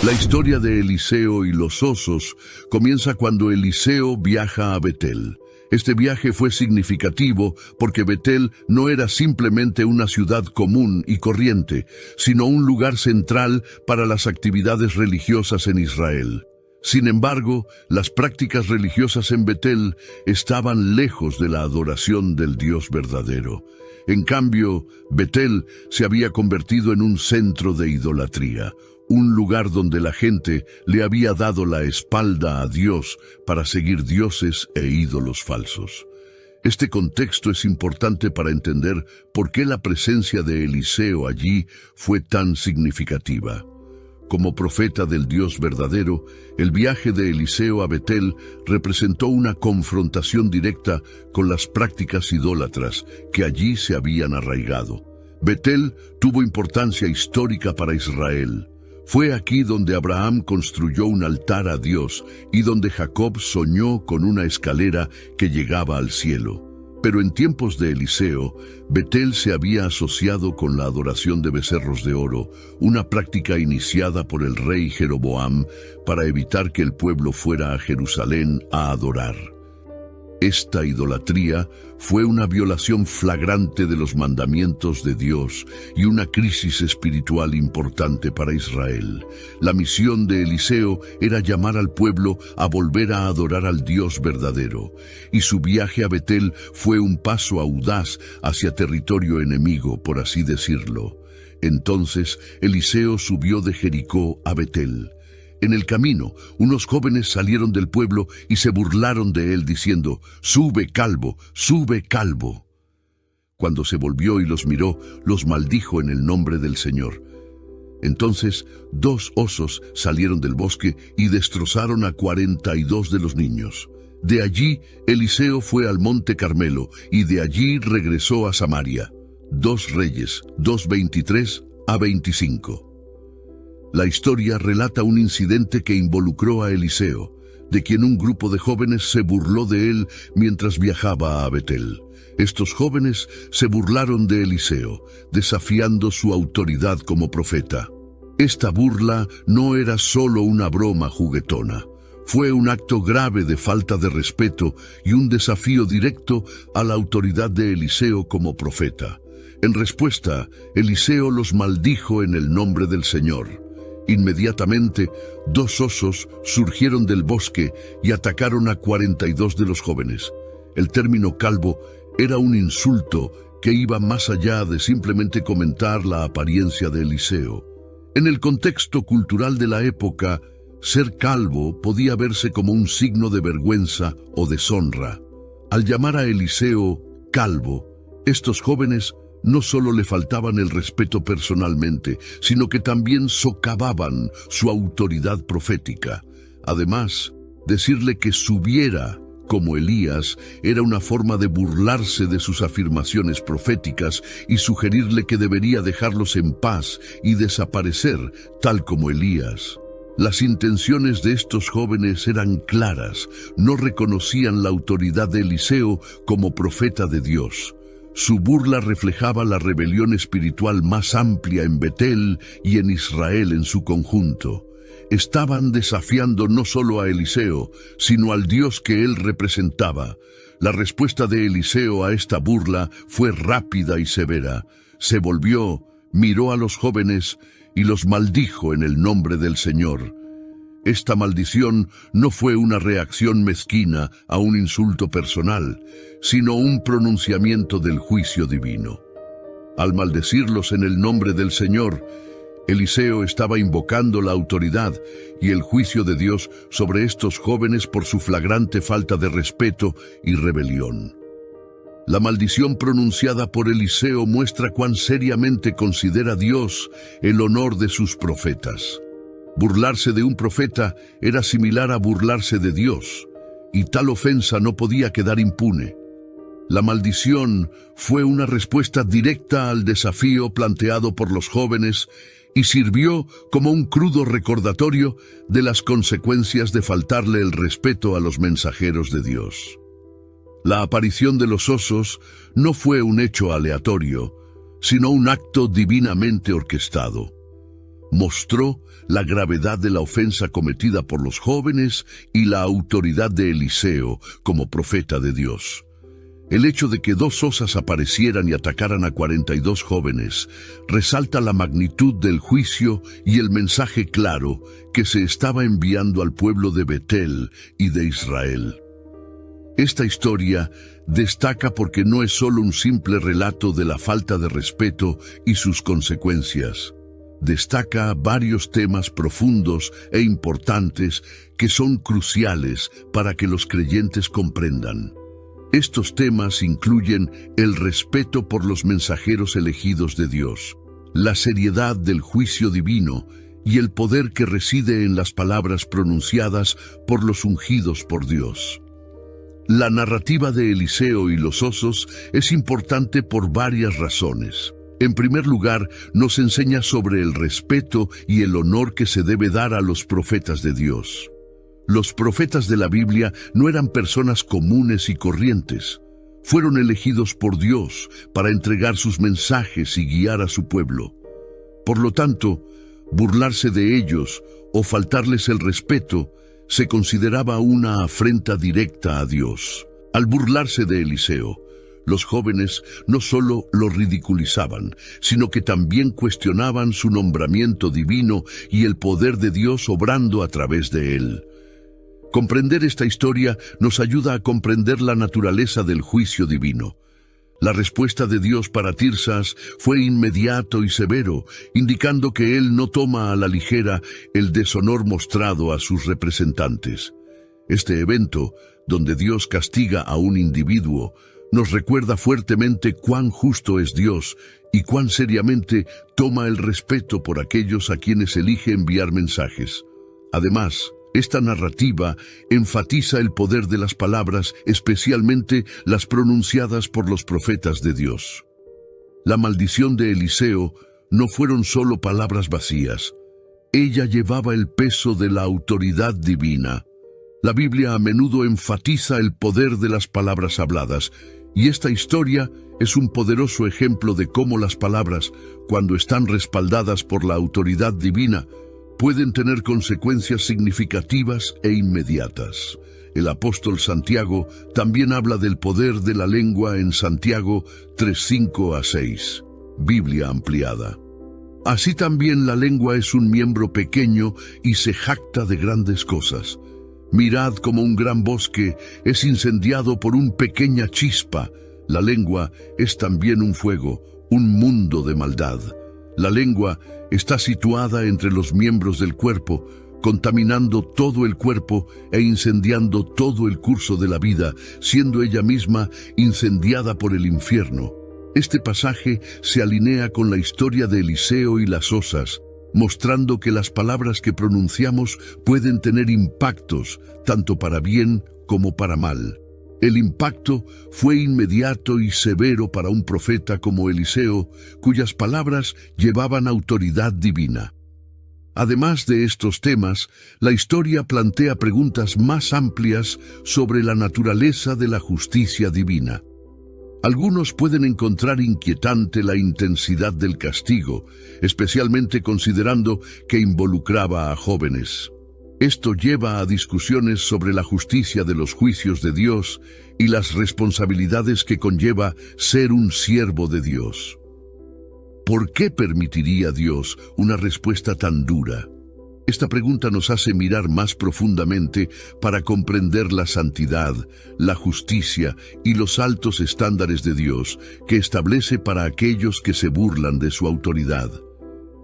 La historia de Eliseo y los osos comienza cuando Eliseo viaja a Betel. Este viaje fue significativo porque Betel no era simplemente una ciudad común y corriente, sino un lugar central para las actividades religiosas en Israel. Sin embargo, las prácticas religiosas en Betel estaban lejos de la adoración del Dios verdadero. En cambio, Betel se había convertido en un centro de idolatría, un lugar donde la gente le había dado la espalda a Dios para seguir dioses e ídolos falsos. Este contexto es importante para entender por qué la presencia de Eliseo allí fue tan significativa. Como profeta del Dios verdadero, el viaje de Eliseo a Betel representó una confrontación directa con las prácticas idólatras que allí se habían arraigado. Betel tuvo importancia histórica para Israel. Fue aquí donde Abraham construyó un altar a Dios y donde Jacob soñó con una escalera que llegaba al cielo. Pero en tiempos de Eliseo, Betel se había asociado con la adoración de becerros de oro, una práctica iniciada por el rey Jeroboam para evitar que el pueblo fuera a Jerusalén a adorar. Esta idolatría fue una violación flagrante de los mandamientos de Dios y una crisis espiritual importante para Israel. La misión de Eliseo era llamar al pueblo a volver a adorar al Dios verdadero, y su viaje a Betel fue un paso audaz hacia territorio enemigo, por así decirlo. Entonces Eliseo subió de Jericó a Betel. En el camino, unos jóvenes salieron del pueblo y se burlaron de él diciendo: «¡Sube, calvo! ¡Sube, calvo!». Cuando se volvió y los miró, los maldijo en el nombre del Señor. Entonces 2 osos salieron del bosque y destrozaron a 42 de los niños. De allí, Eliseo fue al monte Carmelo y de allí regresó a Samaria. 2 Reyes 2:23 a 25. La historia relata un incidente que involucró a Eliseo, de quien un grupo de jóvenes se burló de él mientras viajaba a Betel. Estos jóvenes se burlaron de Eliseo, desafiando su autoridad como profeta. Esta burla no era solo una broma juguetona. Fue un acto grave de falta de respeto y un desafío directo a la autoridad de Eliseo como profeta. En respuesta, Eliseo los maldijo en el nombre del Señor. Inmediatamente, 2 osos surgieron del bosque y atacaron a 42 de los jóvenes. El término calvo era un insulto que iba más allá de simplemente comentar la apariencia de Eliseo. En el contexto cultural de la época, ser calvo podía verse como un signo de vergüenza o deshonra. Al llamar a Eliseo calvo, estos jóvenes no solo le faltaban el respeto personalmente, sino que también socavaban su autoridad profética. Además, decirle que subiera como Elías era una forma de burlarse de sus afirmaciones proféticas y sugerirle que debería dejarlos en paz y desaparecer, tal como Elías. Las intenciones de estos jóvenes eran claras, no reconocían la autoridad de Eliseo como profeta de Dios. Su burla reflejaba la rebelión espiritual más amplia en Betel y en Israel en su conjunto. Estaban desafiando no solo a Eliseo, sino al Dios que él representaba. La respuesta de Eliseo a esta burla fue rápida y severa. Se volvió, miró a los jóvenes y los maldijo en el nombre del Señor. Esta maldición no fue una reacción mezquina a un insulto personal, sino un pronunciamiento del juicio divino. Al maldecirlos en el nombre del Señor, Eliseo estaba invocando la autoridad y el juicio de Dios sobre estos jóvenes por su flagrante falta de respeto y rebelión. La maldición pronunciada por Eliseo muestra cuán seriamente considera Dios el honor de sus profetas. Burlarse de un profeta era similar a burlarse de Dios, y tal ofensa no podía quedar impune. La maldición fue una respuesta directa al desafío planteado por los jóvenes y sirvió como un crudo recordatorio de las consecuencias de faltarle el respeto a los mensajeros de Dios. La aparición de los osos no fue un hecho aleatorio, sino un acto divinamente orquestado. mostró la gravedad de la ofensa cometida por los jóvenes y la autoridad de Eliseo como profeta de Dios. El hecho de que 2 osas aparecieran y atacaran a 42 jóvenes resalta la magnitud del juicio y el mensaje claro que se estaba enviando al pueblo de Betel y de Israel. Esta historia destaca porque no es solo un simple relato de la falta de respeto y sus consecuencias. Destaca varios temas profundos e importantes que son cruciales para que los creyentes comprendan. Estos temas incluyen el respeto por los mensajeros elegidos de Dios, la seriedad del juicio divino y el poder que reside en las palabras pronunciadas por los ungidos por Dios. La narrativa de Eliseo y los osos es importante por varias razones. En primer lugar, nos enseña sobre el respeto y el honor que se debe dar a los profetas de Dios. Los profetas de la Biblia no eran personas comunes y corrientes. Fueron elegidos por Dios para entregar sus mensajes y guiar a su pueblo. Por lo tanto, burlarse de ellos o faltarles el respeto se consideraba una afrenta directa a Dios. Al burlarse de Eliseo, los jóvenes no solo lo ridiculizaban, sino que también cuestionaban su nombramiento divino y el poder de Dios obrando a través de él. Comprender esta historia nos ayuda a comprender la naturaleza del juicio divino. La respuesta de Dios para Tirsas fue inmediato y severo, indicando que Él no toma a la ligera el deshonor mostrado a sus representantes. Este evento, donde Dios castiga a un individuo, nos recuerda fuertemente cuán justo es Dios y cuán seriamente toma el respeto por aquellos a quienes elige enviar mensajes. Además, esta narrativa enfatiza el poder de las palabras, especialmente las pronunciadas por los profetas de Dios. La maldición de Eliseo no fueron solo palabras vacías. Ella llevaba el peso de la autoridad divina. La Biblia a menudo enfatiza el poder de las palabras habladas, y esta historia es un poderoso ejemplo de cómo las palabras, cuando están respaldadas por la autoridad divina, pueden tener consecuencias significativas e inmediatas. El apóstol Santiago también habla del poder de la lengua en Santiago 3:5-6, Biblia ampliada. Así también la lengua es un miembro pequeño y se jacta de grandes cosas. Mirad cómo un gran bosque es incendiado por una pequeña chispa. La lengua es también un fuego, un mundo de maldad. La lengua está situada entre los miembros del cuerpo, contaminando todo el cuerpo e incendiando todo el curso de la vida, siendo ella misma incendiada por el infierno. Este pasaje se alinea con la historia de Eliseo y las osas, mostrando que las palabras que pronunciamos pueden tener impactos, tanto para bien como para mal. El impacto fue inmediato y severo para un profeta como Eliseo, cuyas palabras llevaban autoridad divina. Además de estos temas, la historia plantea preguntas más amplias sobre la naturaleza de la justicia divina. Algunos pueden encontrar inquietante la intensidad del castigo, especialmente considerando que involucraba a jóvenes. Esto lleva a discusiones sobre la justicia de los juicios de Dios y las responsabilidades que conlleva ser un siervo de Dios. ¿Por qué permitiría Dios una respuesta tan dura? Esta pregunta nos hace mirar más profundamente para comprender la santidad, la justicia y los altos estándares de Dios que establece para aquellos que se burlan de su autoridad.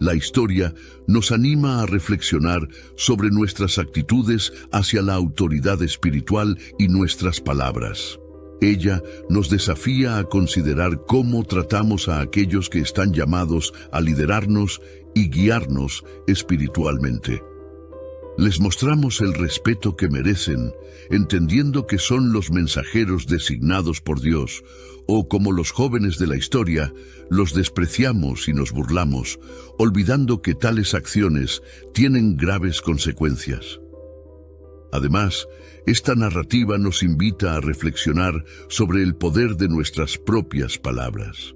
La historia nos anima a reflexionar sobre nuestras actitudes hacia la autoridad espiritual y nuestras palabras. Ella nos desafía a considerar cómo tratamos a aquellos que están llamados a liderarnos y guiarnos espiritualmente. Les mostramos el respeto que merecen, entendiendo que son los mensajeros designados por Dios, o como los jóvenes de la historia, los despreciamos y nos burlamos, olvidando que tales acciones tienen graves consecuencias. Además, esta narrativa nos invita a reflexionar sobre el poder de nuestras propias palabras.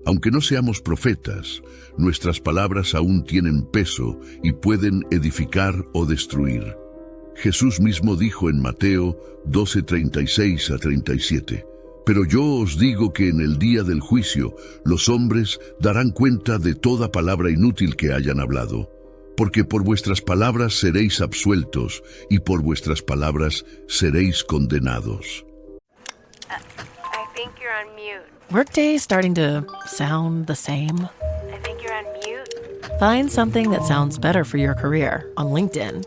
Aunque no seamos profetas, nuestras palabras aún tienen peso y pueden edificar o destruir. Jesús mismo dijo en Mateo 12:36-37, «Pero yo os digo que en el día del juicio los hombres darán cuenta de toda palabra inútil que hayan hablado, porque por vuestras palabras seréis absueltos y por vuestras palabras seréis condenados». I think you're on mute. Workday starting to sound the same? I think you're on mute. Find something that sounds better for your career on LinkedIn.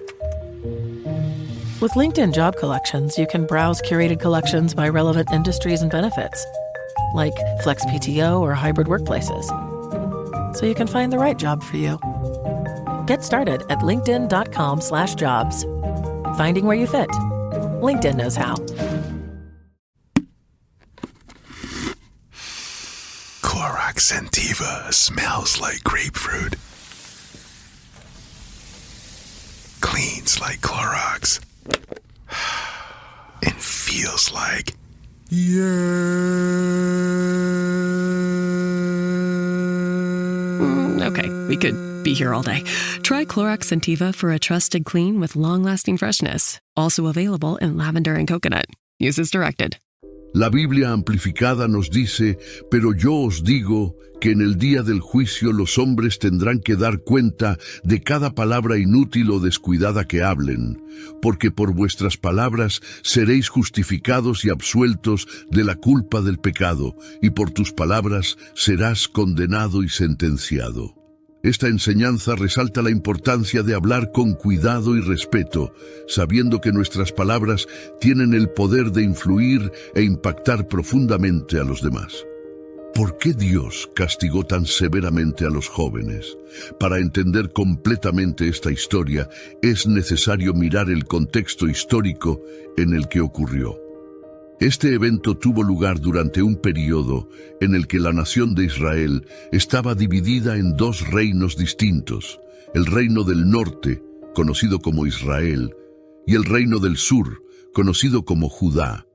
With LinkedIn Job Collections, you can browse curated collections by relevant industries and benefits, like flex PTO or hybrid workplaces, so you can find the right job for you. Get started at linkedin.com/jobs. Finding where you fit. LinkedIn knows how. Clorox Scentiva smells like grapefruit. Cleans like Clorox. And feels like... Okay, we could be here all day. Try Clorox Scentiva for a trusted clean with long-lasting freshness. Also available in lavender and coconut. Use as directed. La Biblia amplificada nos dice, «Pero yo os digo que en el día del juicio los hombres tendrán que dar cuenta de cada palabra inútil o descuidada que hablen, porque por vuestras palabras seréis justificados y absueltos de la culpa del pecado, y por tus palabras serás condenado y sentenciado». Esta enseñanza resalta la importancia de hablar con cuidado y respeto, sabiendo que nuestras palabras tienen el poder de influir e impactar profundamente a los demás. ¿Por qué Dios castigó tan severamente a los jóvenes? Para entender completamente esta historia, es necesario mirar el contexto histórico en el que ocurrió. Este evento tuvo lugar durante un periodo en el que la nación de Israel estaba dividida en dos reinos distintos, el reino del norte, conocido como Israel, y el reino del sur, conocido como Judá.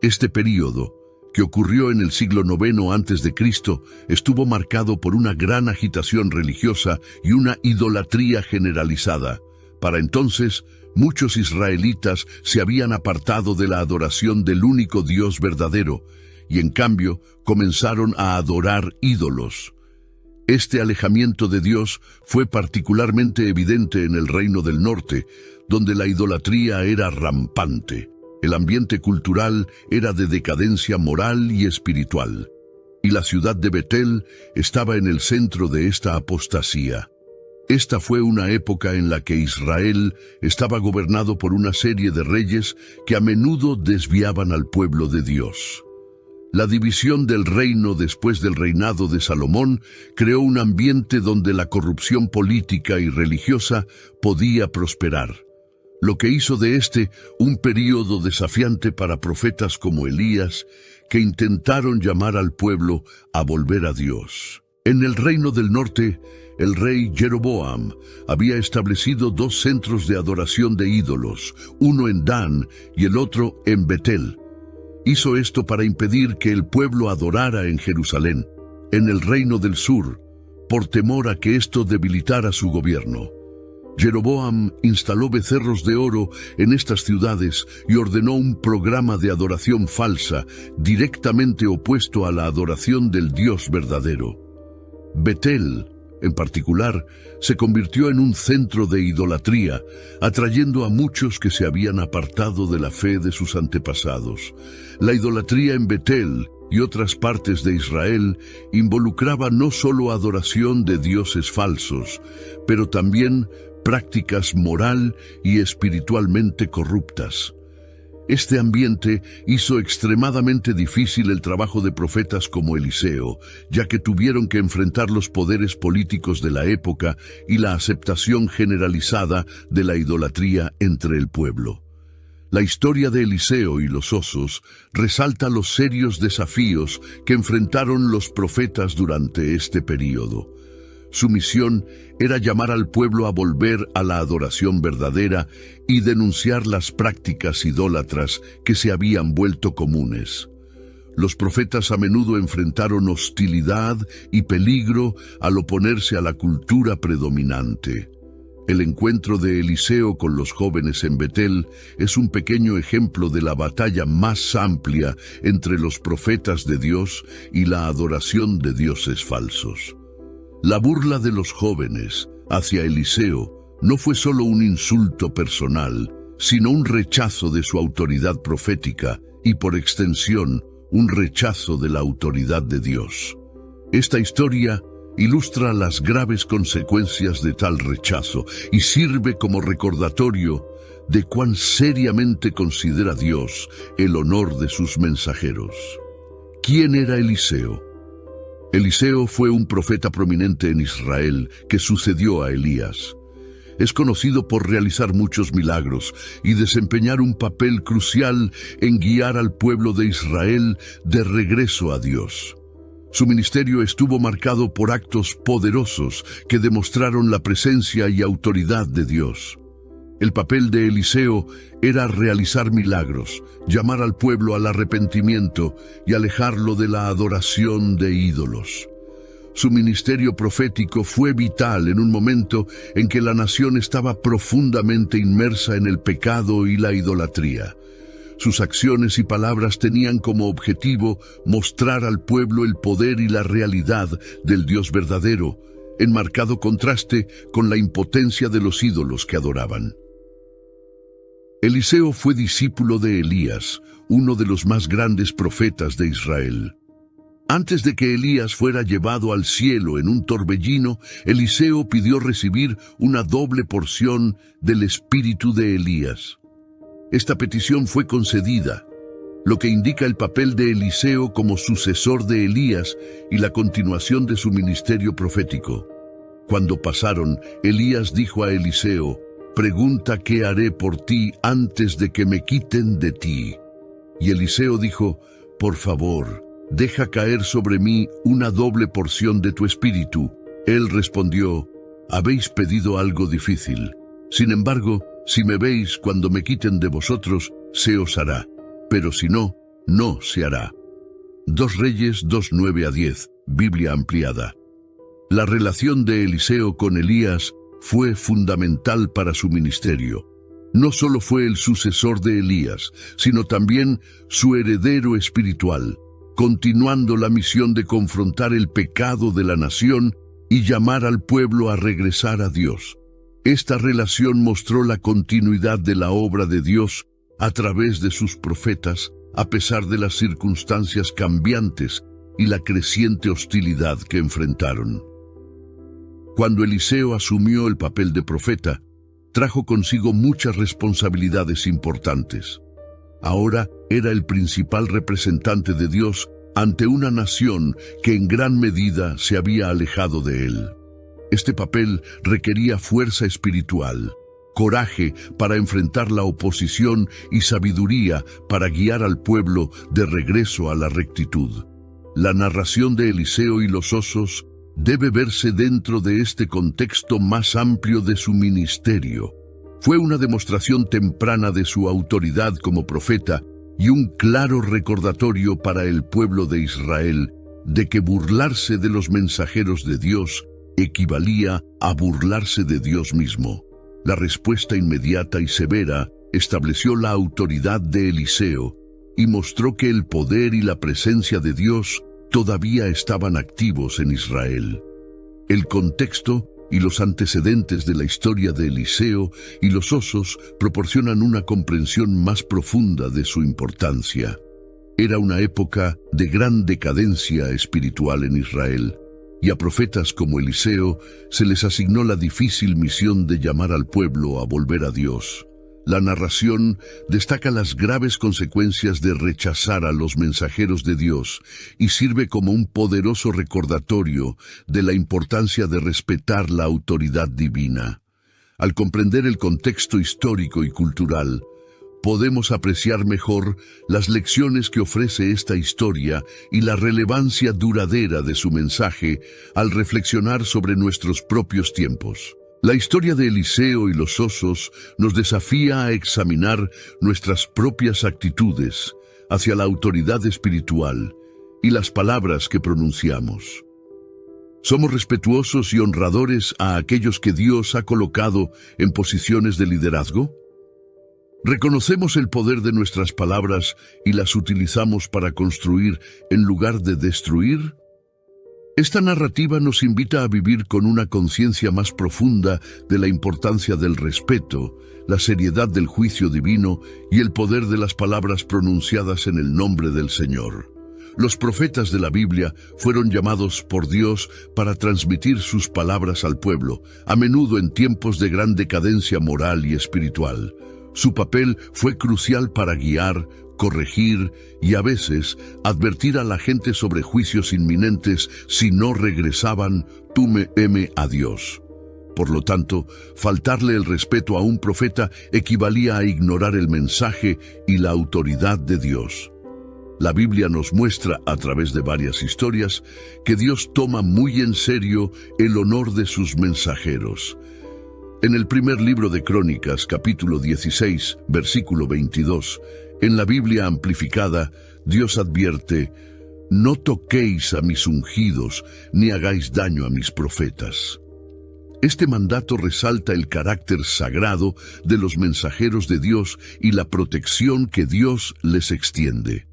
Este periodo, que ocurrió en el siglo IX a.C., estuvo marcado por una gran agitación religiosa y una idolatría generalizada. Para entonces, muchos israelitas se habían apartado de la adoración del único Dios verdadero y en cambio comenzaron a adorar ídolos. Este alejamiento de Dios fue particularmente evidente en el reino del norte, donde la idolatría era rampante. El ambiente cultural era de decadencia moral y espiritual, y la ciudad de Betel estaba en el centro de esta apostasía. Esta fue una época en la que Israel estaba gobernado por una serie de reyes que a menudo desviaban al pueblo de Dios. La división del reino después del reinado de Salomón creó un ambiente donde la corrupción política y religiosa podía prosperar, lo que hizo de este un período desafiante para profetas como Elías, que intentaron llamar al pueblo a volver a Dios. En el reino del norte, el rey Jeroboam había establecido dos centros de adoración de ídolos, uno en Dan y el otro en Betel. Hizo esto para impedir que el pueblo adorara en Jerusalén. En el reino del sur, por temor a que esto debilitara su gobierno, Jeroboam instaló becerros de oro en estas ciudades y ordenó un programa de adoración falsa directamente opuesto a la adoración del Dios verdadero. Betel, en particular, se convirtió en un centro de idolatría, atrayendo a muchos que se habían apartado de la fe de sus antepasados. La idolatría en Betel y otras partes de Israel involucraba no solo adoración de dioses falsos, pero también prácticas moral y espiritualmente corruptas. Este ambiente hizo extremadamente difícil el trabajo de profetas como Eliseo, ya que tuvieron que enfrentar los poderes políticos de la época y la aceptación generalizada de la idolatría entre el pueblo. La historia de Eliseo y los osos resalta los serios desafíos que enfrentaron los profetas durante este período. Su misión era llamar al pueblo a volver a la adoración verdadera y denunciar las prácticas idólatras que se habían vuelto comunes. Los profetas a menudo enfrentaron hostilidad y peligro al oponerse a la cultura predominante. El encuentro de Eliseo con los jóvenes en Betel es un pequeño ejemplo de la batalla más amplia entre los profetas de Dios y la adoración de dioses falsos. La burla de los jóvenes hacia Eliseo no fue solo un insulto personal, sino un rechazo de su autoridad profética y, por extensión, un rechazo de la autoridad de Dios. Esta historia ilustra las graves consecuencias de tal rechazo y sirve como recordatorio de cuán seriamente considera Dios el honor de sus mensajeros. ¿Quién era Eliseo? Eliseo fue un profeta prominente en Israel que sucedió a Elías. Es conocido por realizar muchos milagros y desempeñar un papel crucial en guiar al pueblo de Israel de regreso a Dios. Su ministerio estuvo marcado por actos poderosos que demostraron la presencia y autoridad de Dios. El papel de Eliseo era realizar milagros, llamar al pueblo al arrepentimiento y alejarlo de la adoración de ídolos. Su ministerio profético fue vital en un momento en que la nación estaba profundamente inmersa en el pecado y la idolatría. Sus acciones y palabras tenían como objetivo mostrar al pueblo el poder y la realidad del Dios verdadero, en marcado contraste con la impotencia de los ídolos que adoraban. Eliseo fue discípulo de Elías, uno de los más grandes profetas de Israel. Antes de que Elías fuera llevado al cielo en un torbellino, Eliseo pidió recibir una doble porción del espíritu de Elías. Esta petición fue concedida, lo que indica el papel de Eliseo como sucesor de Elías y la continuación de su ministerio profético. Cuando pasaron, Elías dijo a Eliseo: «Pregunta qué haré por ti antes de que me quiten de ti». Y Eliseo dijo: «Por favor, deja caer sobre mí una doble porción de tu espíritu». Él respondió: «Habéis pedido algo difícil. Sin embargo, si me veis cuando me quiten de vosotros, se os hará, pero si no, no se hará». 2 Reyes 2:9-10, Biblia ampliada. La relación de Eliseo con Elías fue fundamental para su ministerio. No solo fue el sucesor de Elías, sino también su heredero espiritual, continuando la misión de confrontar el pecado de la nación y llamar al pueblo a regresar a Dios. Esta relación mostró la continuidad de la obra de Dios a través de sus profetas, a pesar de las circunstancias cambiantes y la creciente hostilidad que enfrentaron. Cuando Eliseo asumió el papel de profeta, trajo consigo muchas responsabilidades importantes. Ahora era el principal representante de Dios ante una nación que en gran medida se había alejado de él. Este papel requería fuerza espiritual, coraje para enfrentar la oposición y sabiduría para guiar al pueblo de regreso a la rectitud. La narración de Eliseo y los osos debe verse dentro de este contexto más amplio de su ministerio. Fue una demostración temprana de su autoridad como profeta y un claro recordatorio para el pueblo de Israel de que burlarse de los mensajeros de Dios equivalía a burlarse de Dios mismo. La respuesta inmediata y severa estableció la autoridad de Eliseo y mostró que el poder y la presencia de Dios todavía estaban activos en Israel. El contexto y los antecedentes de la historia de Eliseo y los osos proporcionan una comprensión más profunda de su importancia. Era una época de gran decadencia espiritual en Israel, y a profetas como Eliseo se les asignó la difícil misión de llamar al pueblo a volver a Dios. La narración destaca las graves consecuencias de rechazar a los mensajeros de Dios y sirve como un poderoso recordatorio de la importancia de respetar la autoridad divina. Al comprender el contexto histórico y cultural, podemos apreciar mejor las lecciones que ofrece esta historia y la relevancia duradera de su mensaje al reflexionar sobre nuestros propios tiempos. La historia de Eliseo y los osos nos desafía a examinar nuestras propias actitudes, hacia la autoridad espiritual y las palabras que pronunciamos. ¿Somos respetuosos y honradores a aquellos que Dios ha colocado en posiciones de liderazgo? ¿Reconocemos el poder de nuestras palabras y las utilizamos para construir en lugar de destruir? Esta narrativa nos invita a vivir con una conciencia más profunda de la importancia del respeto, la seriedad del juicio divino y el poder de las palabras pronunciadas en el nombre del Señor. Los profetas de la Biblia fueron llamados por Dios para transmitir sus palabras al pueblo, a menudo en tiempos de gran decadencia moral y espiritual. Su papel fue crucial para guiar, corregir y a veces advertir a la gente sobre juicios inminentes si no regresaban a Dios. Por lo tanto, faltarle el respeto a un profeta equivalía a ignorar el mensaje y la autoridad de Dios. La Biblia nos muestra, a través de varias historias, que Dios toma muy en serio el honor de sus mensajeros. En el primer libro de Crónicas, capítulo 16, versículo 22, en la Biblia amplificada, Dios advierte: «No toquéis a mis ungidos, ni hagáis daño a mis profetas». Este mandato resalta el carácter sagrado de los mensajeros de Dios y la protección que Dios les extiende.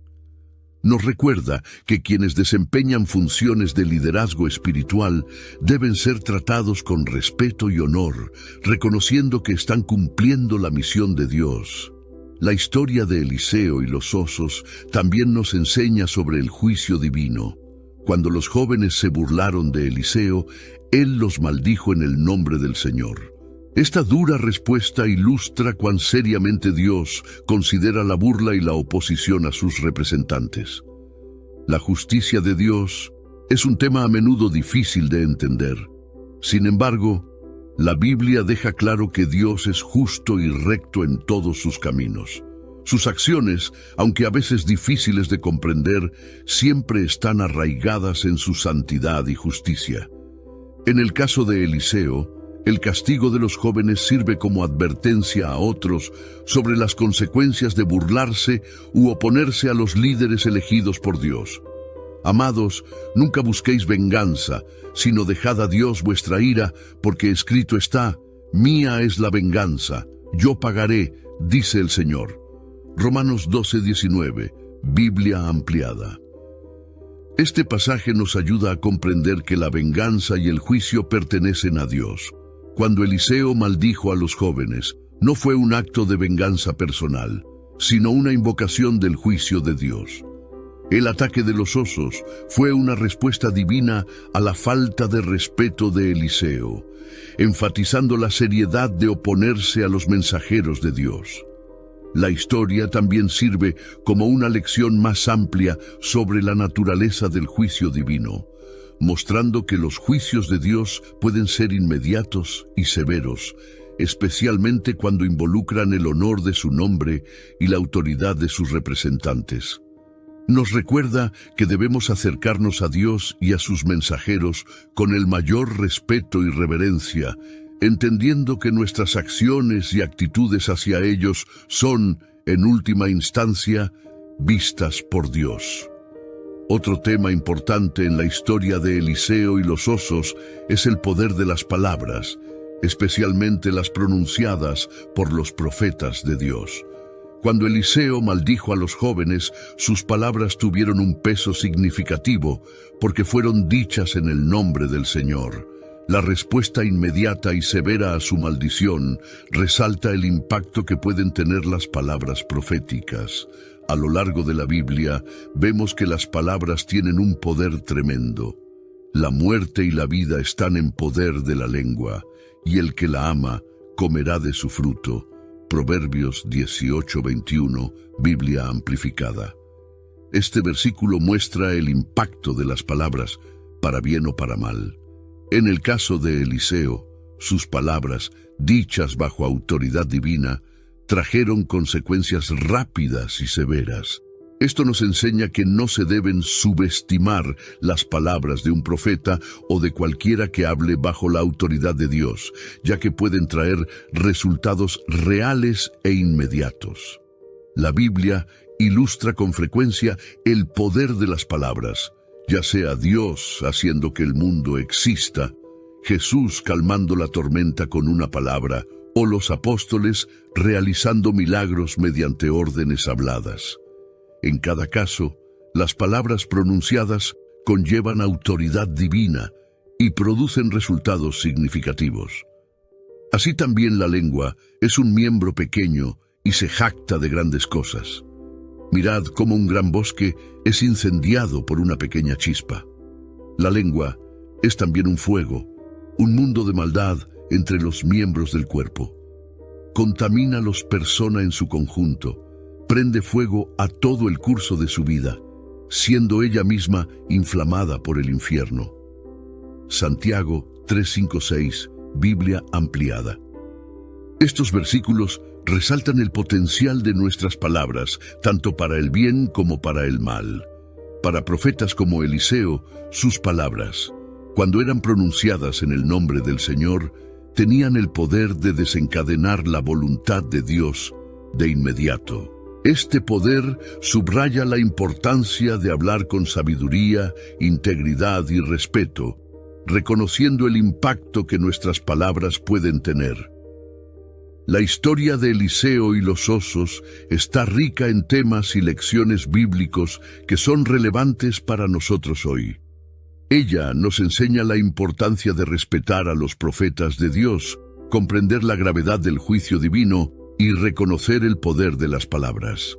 Nos recuerda que quienes desempeñan funciones de liderazgo espiritual deben ser tratados con respeto y honor, reconociendo que están cumpliendo la misión de Dios. La historia de Eliseo y los osos también nos enseña sobre el juicio divino. Cuando los jóvenes se burlaron de Eliseo, él los maldijo en el nombre del Señor. Esta dura respuesta ilustra cuán seriamente Dios considera la burla y la oposición a sus representantes. La justicia de Dios es un tema a menudo difícil de entender. Sin embargo, la Biblia deja claro que Dios es justo y recto en todos sus caminos. Sus acciones, aunque a veces difíciles de comprender, siempre están arraigadas en su santidad y justicia. En el caso de Eliseo, el castigo de los jóvenes sirve como advertencia a otros sobre las consecuencias de burlarse u oponerse a los líderes elegidos por Dios. Amados, nunca busquéis venganza, sino dejad a Dios vuestra ira, porque escrito está: «Mía es la venganza, yo pagaré», dice el Señor. Romanos 12:19, Biblia ampliada. Este pasaje nos ayuda a comprender que la venganza y el juicio pertenecen a Dios. Cuando Eliseo maldijo a los jóvenes, no fue un acto de venganza personal, sino una invocación del juicio de Dios. El ataque de los osos fue una respuesta divina a la falta de respeto de Eliseo, enfatizando la seriedad de oponerse a los mensajeros de Dios. La historia también sirve como una lección más amplia sobre la naturaleza del juicio divino, mostrando que los juicios de Dios pueden ser inmediatos y severos, especialmente cuando involucran el honor de su nombre y la autoridad de sus representantes. Nos recuerda que debemos acercarnos a Dios y a sus mensajeros con el mayor respeto y reverencia, entendiendo que nuestras acciones y actitudes hacia ellos son, en última instancia, vistas por Dios. Otro tema importante en la historia de Eliseo y los osos es el poder de las palabras, especialmente las pronunciadas por los profetas de Dios. Cuando Eliseo maldijo a los jóvenes, sus palabras tuvieron un peso significativo porque fueron dichas en el nombre del Señor. La respuesta inmediata y severa a su maldición resalta el impacto que pueden tener las palabras proféticas. A lo largo de la Biblia, vemos que las palabras tienen un poder tremendo. La muerte y la vida están en poder de la lengua, y el que la ama comerá de su fruto. Proverbios 18:21, Biblia amplificada. Este versículo muestra el impacto de las palabras, para bien o para mal. En el caso de Eliseo, sus palabras, dichas bajo autoridad divina, trajeron consecuencias rápidas y severas. Esto nos enseña que no se deben subestimar las palabras de un profeta o de cualquiera que hable bajo la autoridad de Dios, ya que pueden traer resultados reales e inmediatos. La Biblia ilustra con frecuencia el poder de las palabras, ya sea Dios haciendo que el mundo exista, Jesús calmando la tormenta con una palabra, o los apóstoles realizando milagros mediante órdenes habladas. En cada caso, las palabras pronunciadas conllevan autoridad divina y producen resultados significativos. Así también la lengua es un miembro pequeño y se jacta de grandes cosas. Mirad cómo un gran bosque es incendiado por una pequeña chispa. La lengua es también un fuego, un mundo de maldad entre los miembros del cuerpo. Contamina a las personas en su conjunto, prende fuego a todo el curso de su vida, siendo ella misma inflamada por el infierno. Santiago 3:5-6, Biblia ampliada. Estos versículos resaltan el potencial de nuestras palabras, tanto para el bien como para el mal. Para profetas como Eliseo, sus palabras, cuando eran pronunciadas en el nombre del Señor, tenían el poder de desencadenar la voluntad de Dios de inmediato. Este poder subraya la importancia de hablar con sabiduría, integridad y respeto, reconociendo el impacto que nuestras palabras pueden tener. La historia de Eliseo y los osos está rica en temas y lecciones bíblicos que son relevantes para nosotros hoy. Ella nos enseña la importancia de respetar a los profetas de Dios, comprender la gravedad del juicio divino y reconocer el poder de las palabras.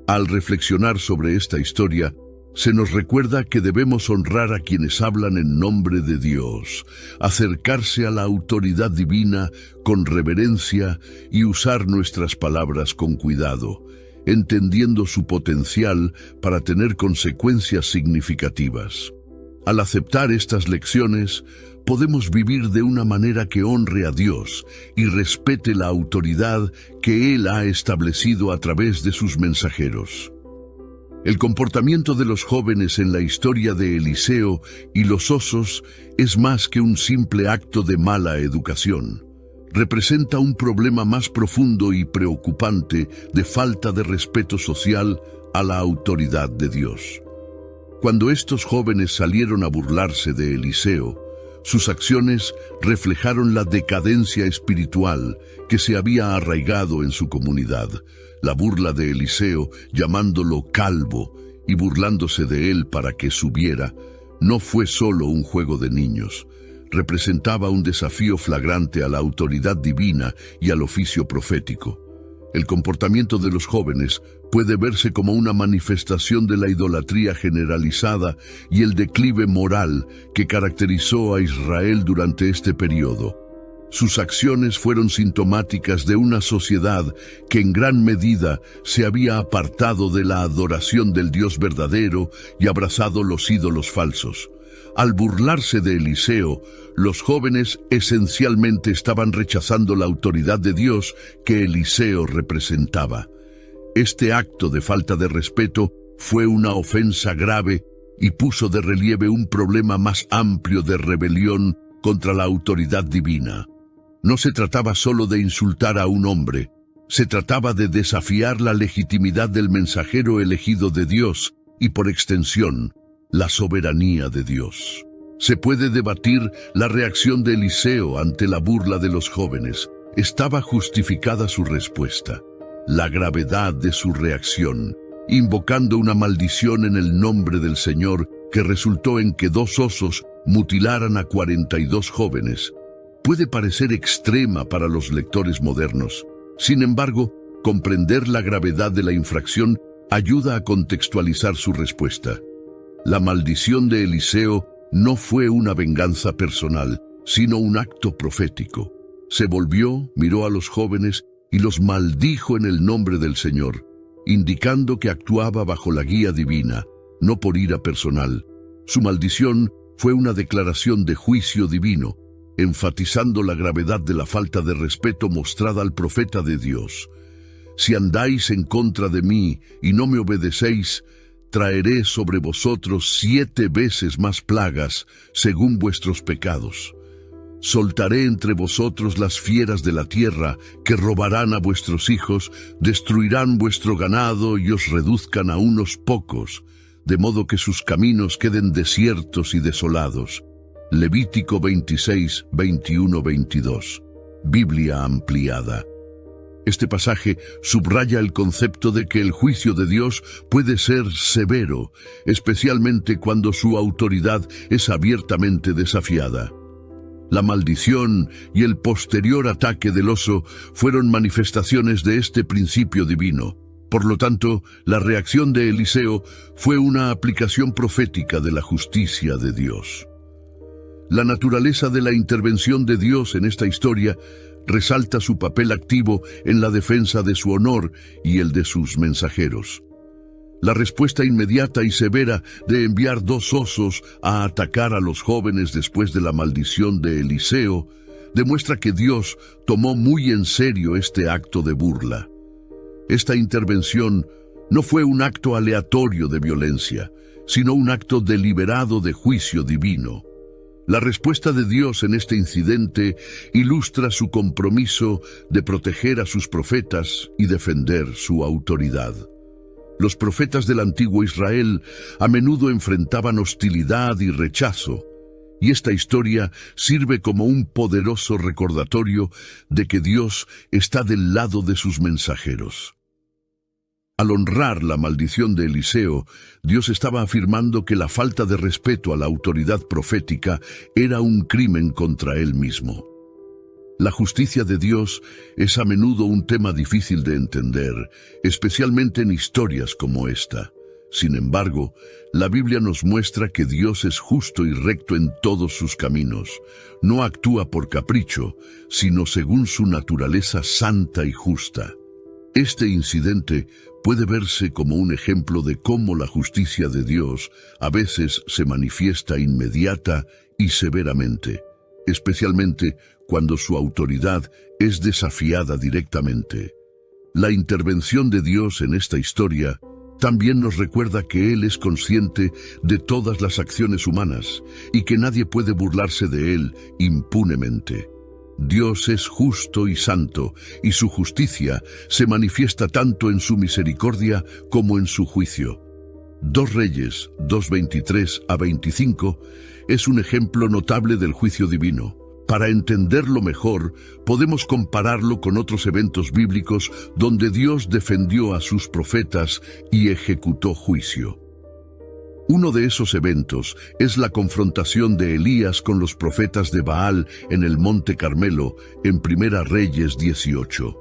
Al reflexionar sobre esta historia, se nos recuerda que debemos honrar a quienes hablan en nombre de Dios, acercarse a la autoridad divina con reverencia y usar nuestras palabras con cuidado, entendiendo su potencial para tener consecuencias significativas. Al aceptar estas lecciones, podemos vivir de una manera que honre a Dios y respete la autoridad que Él ha establecido a través de sus mensajeros. El comportamiento de los jóvenes en la historia de Eliseo y los osos es más que un simple acto de mala educación. Representa un problema más profundo y preocupante de falta de respeto social a la autoridad de Dios. Cuando estos jóvenes salieron a burlarse de Eliseo, sus acciones reflejaron la decadencia espiritual que se había arraigado en su comunidad. La burla de Eliseo, llamándolo calvo y burlándose de él para que subiera, no fue solo un juego de niños. Representaba un desafío flagrante a la autoridad divina y al oficio profético. El comportamiento de los jóvenes puede verse como una manifestación de la idolatría generalizada y el declive moral que caracterizó a Israel durante este periodo. Sus acciones fueron sintomáticas de una sociedad que en gran medida se había apartado de la adoración del Dios verdadero y abrazado los ídolos falsos. Al burlarse de Eliseo, los jóvenes esencialmente estaban rechazando la autoridad de Dios que Eliseo representaba. Este acto de falta de respeto fue una ofensa grave y puso de relieve un problema más amplio de rebelión contra la autoridad divina. No se trataba solo de insultar a un hombre, se trataba de desafiar la legitimidad del mensajero elegido de Dios y, por extensión, la soberanía de Dios. Se puede debatir la reacción de Eliseo ante la burla de los jóvenes. Estaba justificada su respuesta, la gravedad de su reacción, invocando una maldición en el nombre del Señor que resultó en que 2 osos mutilaran a 42 jóvenes. Puede parecer extrema para los lectores modernos. Sin embargo, comprender la gravedad de la infracción ayuda a contextualizar su respuesta. La maldición de Eliseo no fue una venganza personal, sino un acto profético. Se volvió, miró a los jóvenes y los maldijo en el nombre del Señor, indicando que actuaba bajo la guía divina, no por ira personal. Su maldición fue una declaración de juicio divino, enfatizando la gravedad de la falta de respeto mostrada al profeta de Dios. Si andáis en contra de mí y no me obedecéis, traeré sobre vosotros 7 veces más plagas según vuestros pecados. Soltaré entre vosotros las fieras de la tierra, que robarán a vuestros hijos, destruirán vuestro ganado y os reduzcan a unos pocos, de modo que sus caminos queden desiertos y desolados. Levítico 26, 21, 22. Biblia ampliada. Este pasaje subraya el concepto de que el juicio de Dios puede ser severo, especialmente cuando su autoridad es abiertamente desafiada. La maldición y el posterior ataque del oso fueron manifestaciones de este principio divino. Por lo tanto, la reacción de Eliseo fue una aplicación profética de la justicia de Dios. La naturaleza de la intervención de Dios en esta historia resalta su papel activo en la defensa de su honor y el de sus mensajeros. La respuesta inmediata y severa de enviar 2 osos a atacar a los jóvenes después de la maldición de Eliseo demuestra que Dios tomó muy en serio este acto de burla. Esta intervención no fue un acto aleatorio de violencia, sino un acto deliberado de juicio divino. La respuesta de Dios en este incidente ilustra su compromiso de proteger a sus profetas y defender su autoridad. Los profetas del antiguo Israel a menudo enfrentaban hostilidad y rechazo, y esta historia sirve como un poderoso recordatorio de que Dios está del lado de sus mensajeros. Al honrar la maldición de Eliseo, Dios estaba afirmando que la falta de respeto a la autoridad profética era un crimen contra él mismo. La justicia de Dios es a menudo un tema difícil de entender, especialmente en historias como esta. Sin embargo, la Biblia nos muestra que Dios es justo y recto en todos sus caminos. No actúa por capricho, sino según su naturaleza santa y justa. Este incidente puede verse como un ejemplo de cómo la justicia de Dios a veces se manifiesta inmediata y severamente, especialmente cuando su autoridad es desafiada directamente. La intervención de Dios en esta historia también nos recuerda que Él es consciente de todas las acciones humanas y que nadie puede burlarse de Él impunemente. Dios es justo y santo, y su justicia se manifiesta tanto en su misericordia como en su juicio. 2 Reyes 2:23 a 25 es un ejemplo notable del juicio divino. Para entenderlo mejor, podemos compararlo con otros eventos bíblicos donde Dios defendió a sus profetas y ejecutó juicio. Uno de esos eventos es la confrontación de Elías con los profetas de Baal en el Monte Carmelo, en 1 Reyes 18.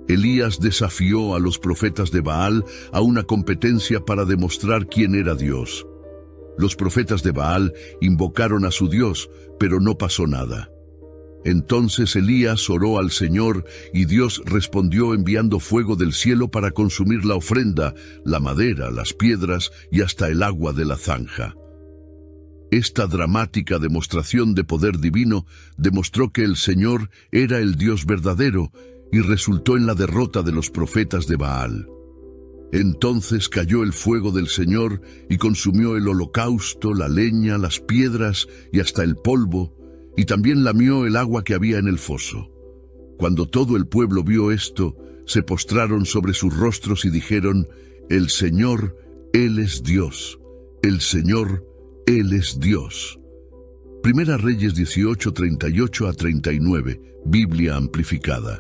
Elías desafió a los profetas de Baal a una competencia para demostrar quién era Dios. Los profetas de Baal invocaron a su Dios, pero no pasó nada. Entonces Elías oró al Señor y Dios respondió enviando fuego del cielo para consumir la ofrenda, la madera, las piedras y hasta el agua de la zanja. Esta dramática demostración de poder divino demostró que el Señor era el Dios verdadero y resultó en la derrota de los profetas de Baal. Entonces cayó el fuego del Señor y consumió el holocausto, la leña, las piedras y hasta el polvo, y también lamió el agua que había en el foso. Cuando todo el pueblo vio esto, se postraron sobre sus rostros y dijeron: El Señor, Él es Dios. El Señor, Él es Dios. 1 Reyes 18, 38 a 39, Biblia amplificada.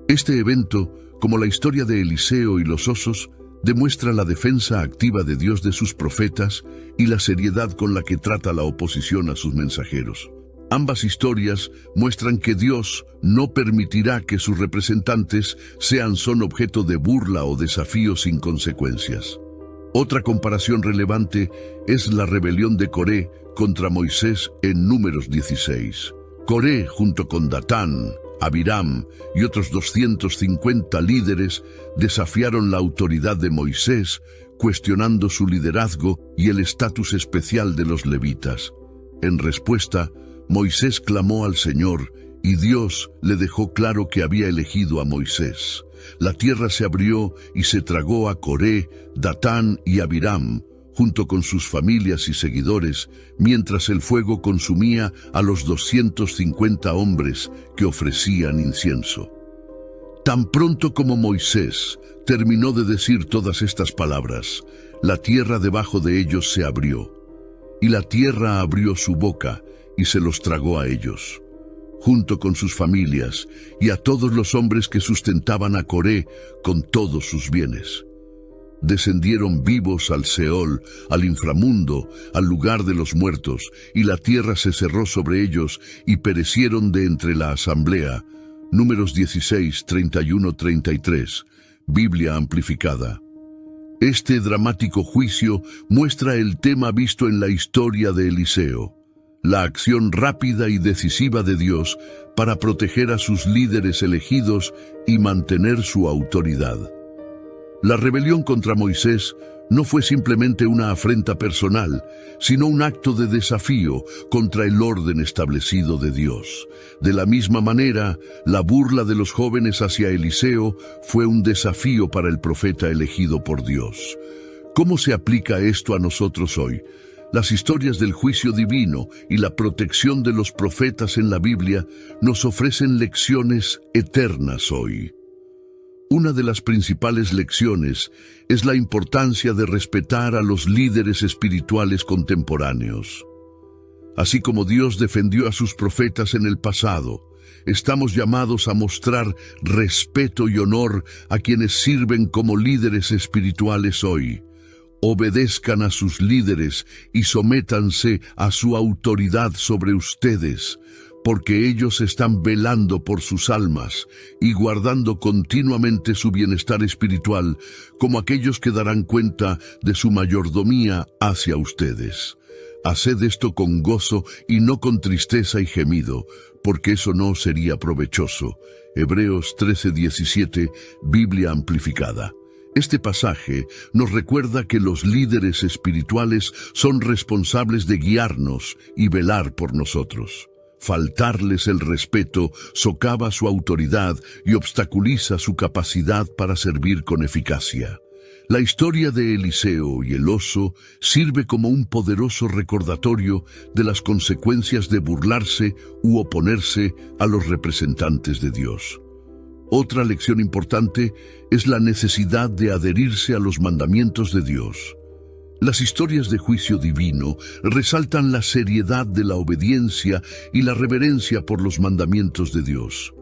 Este evento, como la historia de Eliseo y los osos, demuestra la defensa activa de Dios de sus profetas y la seriedad con la que trata la oposición a sus mensajeros. Ambas historias muestran que Dios no permitirá que sus representantes son objeto de burla o desafío sin consecuencias. Otra comparación relevante es la rebelión de Coré contra Moisés en Números 16. Coré, junto con Datán, Abiram y otros 250 líderes, desafiaron la autoridad de Moisés, cuestionando su liderazgo y el estatus especial de los levitas. En respuesta, Moisés clamó al Señor y Dios le dejó claro que había elegido a Moisés. La tierra se abrió y se tragó a Coré, Datán y Abiram, junto con sus familias y seguidores, mientras el fuego consumía a los 250 hombres que ofrecían incienso. Tan pronto como Moisés terminó de decir todas estas palabras, la tierra debajo de ellos se abrió, y la tierra abrió su boca y se los tragó a ellos, junto con sus familias y a todos los hombres que sustentaban a Coré con todos sus bienes. Descendieron vivos al Seol, al inframundo, al lugar de los muertos, y la tierra se cerró sobre ellos y perecieron de entre la asamblea. Números 16, 31-33, Biblia amplificada. Este dramático juicio muestra el tema visto en la historia de Eliseo, la acción rápida y decisiva de Dios para proteger a sus líderes elegidos y mantener su autoridad. La rebelión contra Moisés no fue simplemente una afrenta personal, sino un acto de desafío contra el orden establecido de Dios. De la misma manera, la burla de los jóvenes hacia Eliseo fue un desafío para el profeta elegido por Dios. ¿Cómo se aplica esto a nosotros hoy? Las historias del juicio divino y la protección de los profetas en la Biblia nos ofrecen lecciones eternas hoy. Una de las principales lecciones es la importancia de respetar a los líderes espirituales contemporáneos. Así como Dios defendió a sus profetas en el pasado, estamos llamados a mostrar respeto y honor a quienes sirven como líderes espirituales hoy. Obedezcan a sus líderes y sométanse a su autoridad sobre ustedes, porque ellos están velando por sus almas y guardando continuamente su bienestar espiritual, como aquellos que darán cuenta de su mayordomía hacia ustedes. Haced esto con gozo y no con tristeza y gemido, porque eso no sería provechoso. Hebreos 13:17, Biblia amplificada. Este pasaje nos recuerda que los líderes espirituales son responsables de guiarnos y velar por nosotros. Faltarles el respeto socava su autoridad y obstaculiza su capacidad para servir con eficacia. La historia de Eliseo y el oso sirve como un poderoso recordatorio de las consecuencias de burlarse u oponerse a los representantes de Dios. Otra lección importante es la necesidad de adherirse a los mandamientos de Dios. Las historias de juicio divino resaltan la seriedad de la obediencia y la reverencia por los mandamientos de Dios.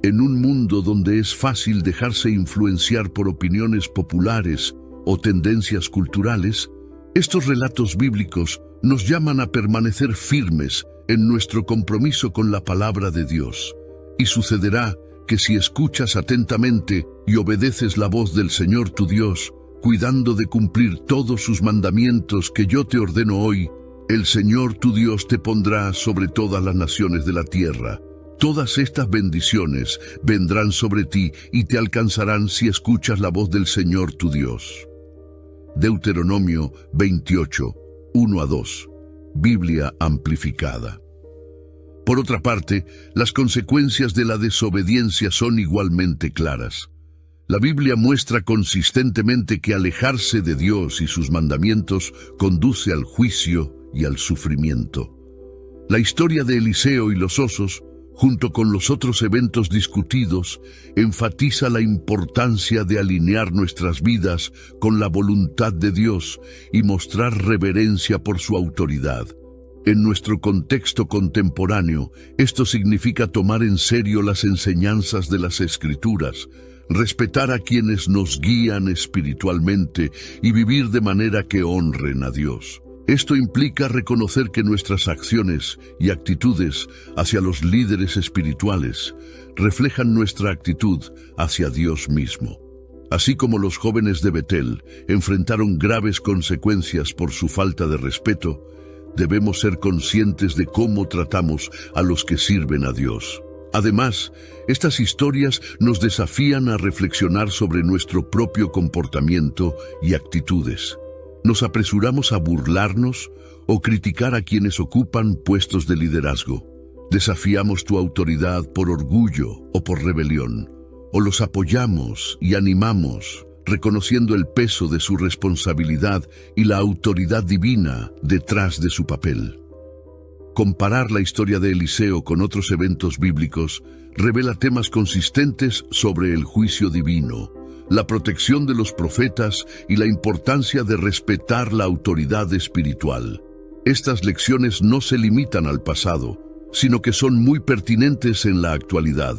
En un mundo donde es fácil dejarse influenciar por opiniones populares o tendencias culturales, estos relatos bíblicos nos llaman a permanecer firmes en nuestro compromiso con la palabra de Dios. Y sucederá que si escuchas atentamente y obedeces la voz del Señor tu Dios, cuidando de cumplir todos sus mandamientos que yo te ordeno hoy, el Señor tu Dios te pondrá sobre todas las naciones de la tierra. Todas estas bendiciones vendrán sobre ti y te alcanzarán si escuchas la voz del Señor tu Dios. Deuteronomio 28, 1-2, Biblia amplificada. Por otra parte, las consecuencias de la desobediencia son igualmente claras. La Biblia muestra consistentemente que alejarse de Dios y sus mandamientos conduce al juicio y al sufrimiento. La historia de Eliseo y los osos, junto con los otros eventos discutidos, enfatiza la importancia de alinear nuestras vidas con la voluntad de Dios y mostrar reverencia por su autoridad. En nuestro contexto contemporáneo, esto significa tomar en serio las enseñanzas de las Escrituras, respetar a quienes nos guían espiritualmente y vivir de manera que honren a Dios. Esto implica reconocer que nuestras acciones y actitudes hacia los líderes espirituales reflejan nuestra actitud hacia Dios mismo. Así como los jóvenes de Betel enfrentaron graves consecuencias por su falta de respeto, debemos ser conscientes de cómo tratamos a los que sirven a Dios. Además, estas historias nos desafían a reflexionar sobre nuestro propio comportamiento y actitudes. ¿Nos apresuramos a burlarnos o criticar a quienes ocupan puestos de liderazgo? ¿Desafiamos tu autoridad por orgullo o por rebelión? ¿O los apoyamos y animamos reconociendo el peso de su responsabilidad y la autoridad divina detrás de su papel. Comparar la historia de Eliseo con otros eventos bíblicos revela temas consistentes sobre el juicio divino, la protección de los profetas y la importancia de respetar la autoridad espiritual. Estas lecciones no se limitan al pasado, sino que son muy pertinentes en la actualidad.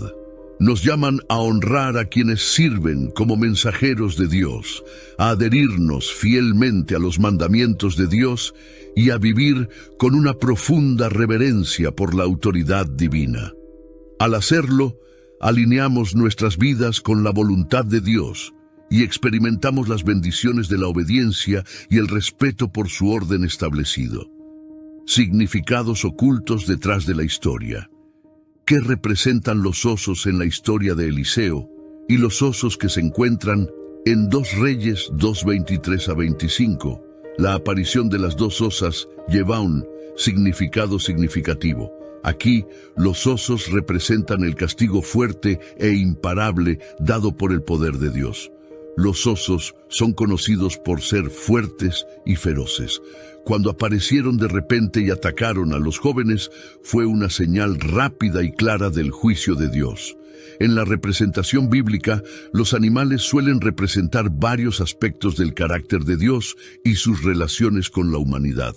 Nos llaman a honrar a quienes sirven como mensajeros de Dios, a adherirnos fielmente a los mandamientos de Dios y a vivir con una profunda reverencia por la autoridad divina. Al hacerlo, alineamos nuestras vidas con la voluntad de Dios y experimentamos las bendiciones de la obediencia y el respeto por su orden establecido. Significados ocultos detrás de la historia. ¿Qué representan los osos en la historia de Eliseo y los osos que se encuentran en 2 Reyes 2:23-25? La aparición de las 2 osas lleva un significado significativo. Aquí, los osos representan el castigo fuerte e imparable dado por el poder de Dios. Los osos son conocidos por ser fuertes y feroces. Cuando aparecieron de repente y atacaron a los jóvenes, fue una señal rápida y clara del juicio de Dios. En la representación bíblica, los animales suelen representar varios aspectos del carácter de Dios y sus relaciones con la humanidad.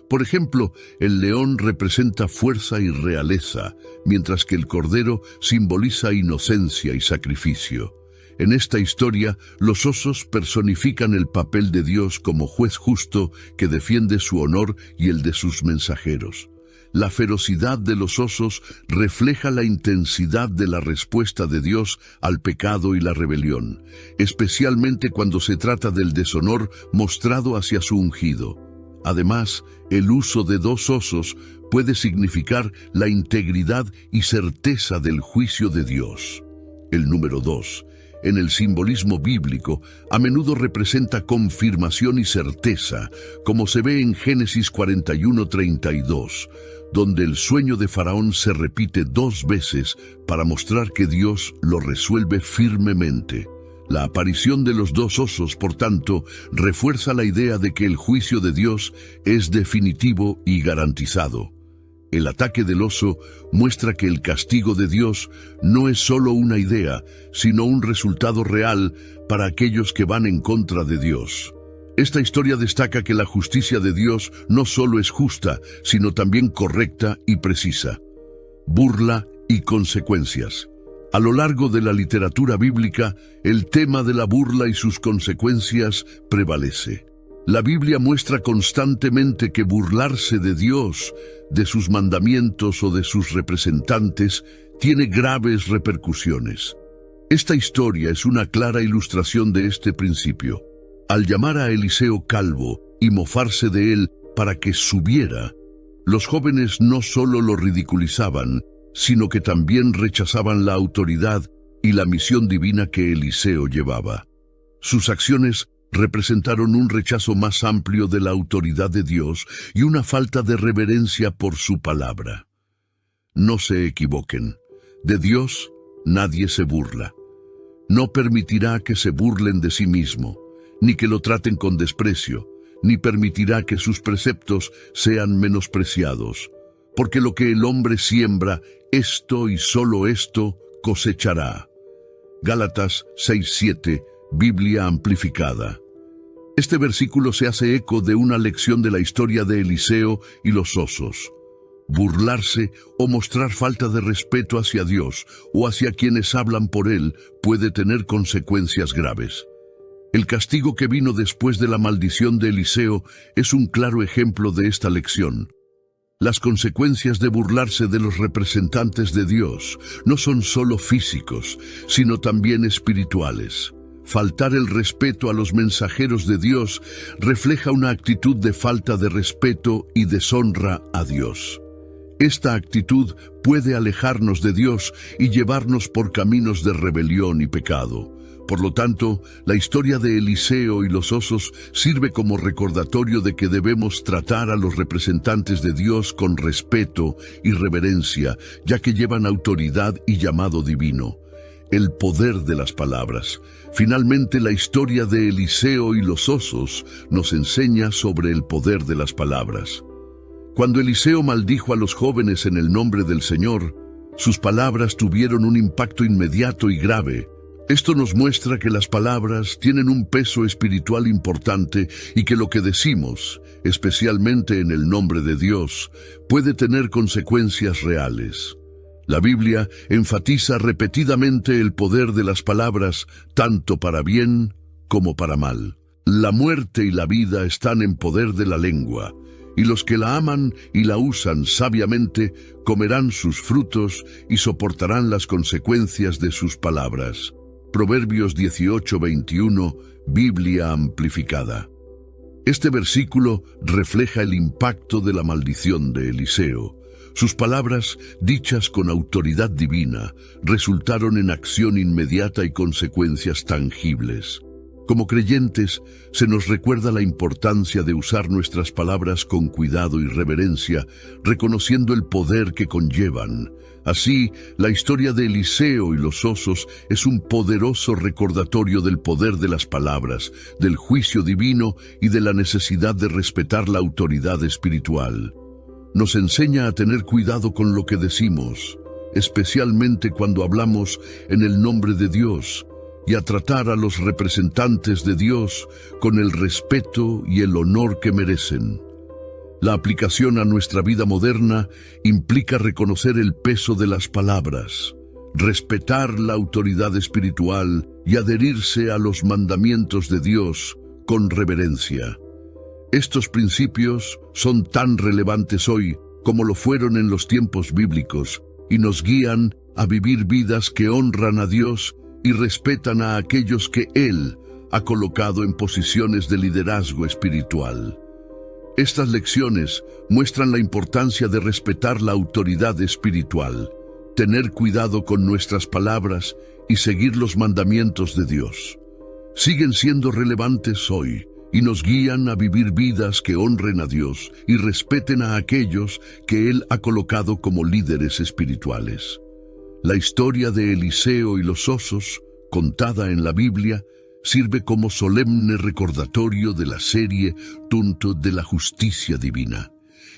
Por ejemplo, el león representa fuerza y realeza, mientras que el cordero simboliza inocencia y sacrificio. En esta historia, los osos personifican el papel de Dios como juez justo que defiende su honor y el de sus mensajeros. La ferocidad de los osos refleja la intensidad de la respuesta de Dios al pecado y la rebelión, especialmente cuando se trata del deshonor mostrado hacia su ungido. Además, el uso de 2 osos puede significar la integridad y certeza del juicio de Dios. El número 2, en el simbolismo bíblico, a menudo representa confirmación y certeza, como se ve en Génesis 41:32, donde el sueño de Faraón se repite 2 veces para mostrar que Dios lo resuelve firmemente. La aparición de los 2 osos, por tanto, refuerza la idea de que el juicio de Dios es definitivo y garantizado. El ataque del oso muestra que el castigo de Dios no es solo una idea, sino un resultado real para aquellos que van en contra de Dios. Esta historia destaca que la justicia de Dios no solo es justa, sino también correcta y precisa. Burla y consecuencias. A lo largo de la literatura bíblica, el tema de la burla y sus consecuencias prevalece. La Biblia muestra constantemente que burlarse de Dios, de sus mandamientos o de sus representantes tiene graves repercusiones. Esta historia es una clara ilustración de este principio. Al llamar a Eliseo calvo y mofarse de él para que subiera, los jóvenes no solo lo ridiculizaban, sino que también rechazaban la autoridad y la misión divina que Eliseo llevaba. Sus acciones representaron un rechazo más amplio de la autoridad de Dios y una falta de reverencia por su palabra. No se equivoquen, de Dios nadie se burla. No permitirá que se burlen de sí mismo, ni que lo traten con desprecio, ni permitirá que sus preceptos sean menospreciados, porque lo que el hombre siembra, esto y solo esto cosechará. Gálatas 6:7, Biblia amplificada. Este versículo se hace eco de una lección de la historia de Eliseo y los osos. Burlarse o mostrar falta de respeto hacia Dios o hacia quienes hablan por Él puede tener consecuencias graves. El castigo que vino después de la maldición de Eliseo es un claro ejemplo de esta lección. Las consecuencias de burlarse de los representantes de Dios no son solo físicos, sino también espirituales. Faltar el respeto a los mensajeros de Dios refleja una actitud de falta de respeto y deshonra a Dios. Esta actitud puede alejarnos de Dios y llevarnos por caminos de rebelión y pecado. Por lo tanto, la historia de Eliseo y los osos sirve como recordatorio de que debemos tratar a los representantes de Dios con respeto y reverencia, ya que llevan autoridad y llamado divino. el poder de las palabras. Finalmente, la historia de Eliseo y los osos nos enseña sobre el poder de las palabras. Cuando Eliseo maldijo a los jóvenes en el nombre del Señor, sus palabras tuvieron un impacto inmediato y grave. Esto nos muestra que las palabras tienen un peso espiritual importante y que lo que decimos, especialmente en el nombre de Dios, puede tener consecuencias reales. La Biblia enfatiza repetidamente el poder de las palabras, tanto para bien como para mal. La muerte y la vida están en poder de la lengua, y los que la aman y la usan sabiamente comerán sus frutos y soportarán las consecuencias de sus palabras. Proverbios 18:21, Biblia amplificada. Este versículo refleja el impacto de la maldición de Eliseo. Sus palabras, dichas con autoridad divina, resultaron en acción inmediata y consecuencias tangibles. Como creyentes, se nos recuerda la importancia de usar nuestras palabras con cuidado y reverencia, reconociendo el poder que conllevan. Así, la historia de Eliseo y los osos es un poderoso recordatorio del poder de las palabras, del juicio divino y de la necesidad de respetar la autoridad espiritual. Nos enseña a tener cuidado con lo que decimos, especialmente cuando hablamos en el nombre de Dios, y a tratar a los representantes de Dios con el respeto y el honor que merecen. La aplicación a nuestra vida moderna implica reconocer el peso de las palabras, respetar la autoridad espiritual y adherirse a los mandamientos de Dios con reverencia. Estos principios son tan relevantes hoy como lo fueron en los tiempos bíblicos y nos guían a vivir vidas que honran a Dios y respetan a aquellos que Él ha colocado en posiciones de liderazgo espiritual. Estas lecciones muestran la importancia de respetar la autoridad espiritual, tener cuidado con nuestras palabras y seguir los mandamientos de Dios. Siguen siendo relevantes hoy y nos guían a vivir vidas que honren a Dios y respeten a aquellos que Él ha colocado como líderes espirituales. La historia de Eliseo y los osos, contada en la Biblia, sirve como solemne recordatorio de la serie Tunto de la justicia divina.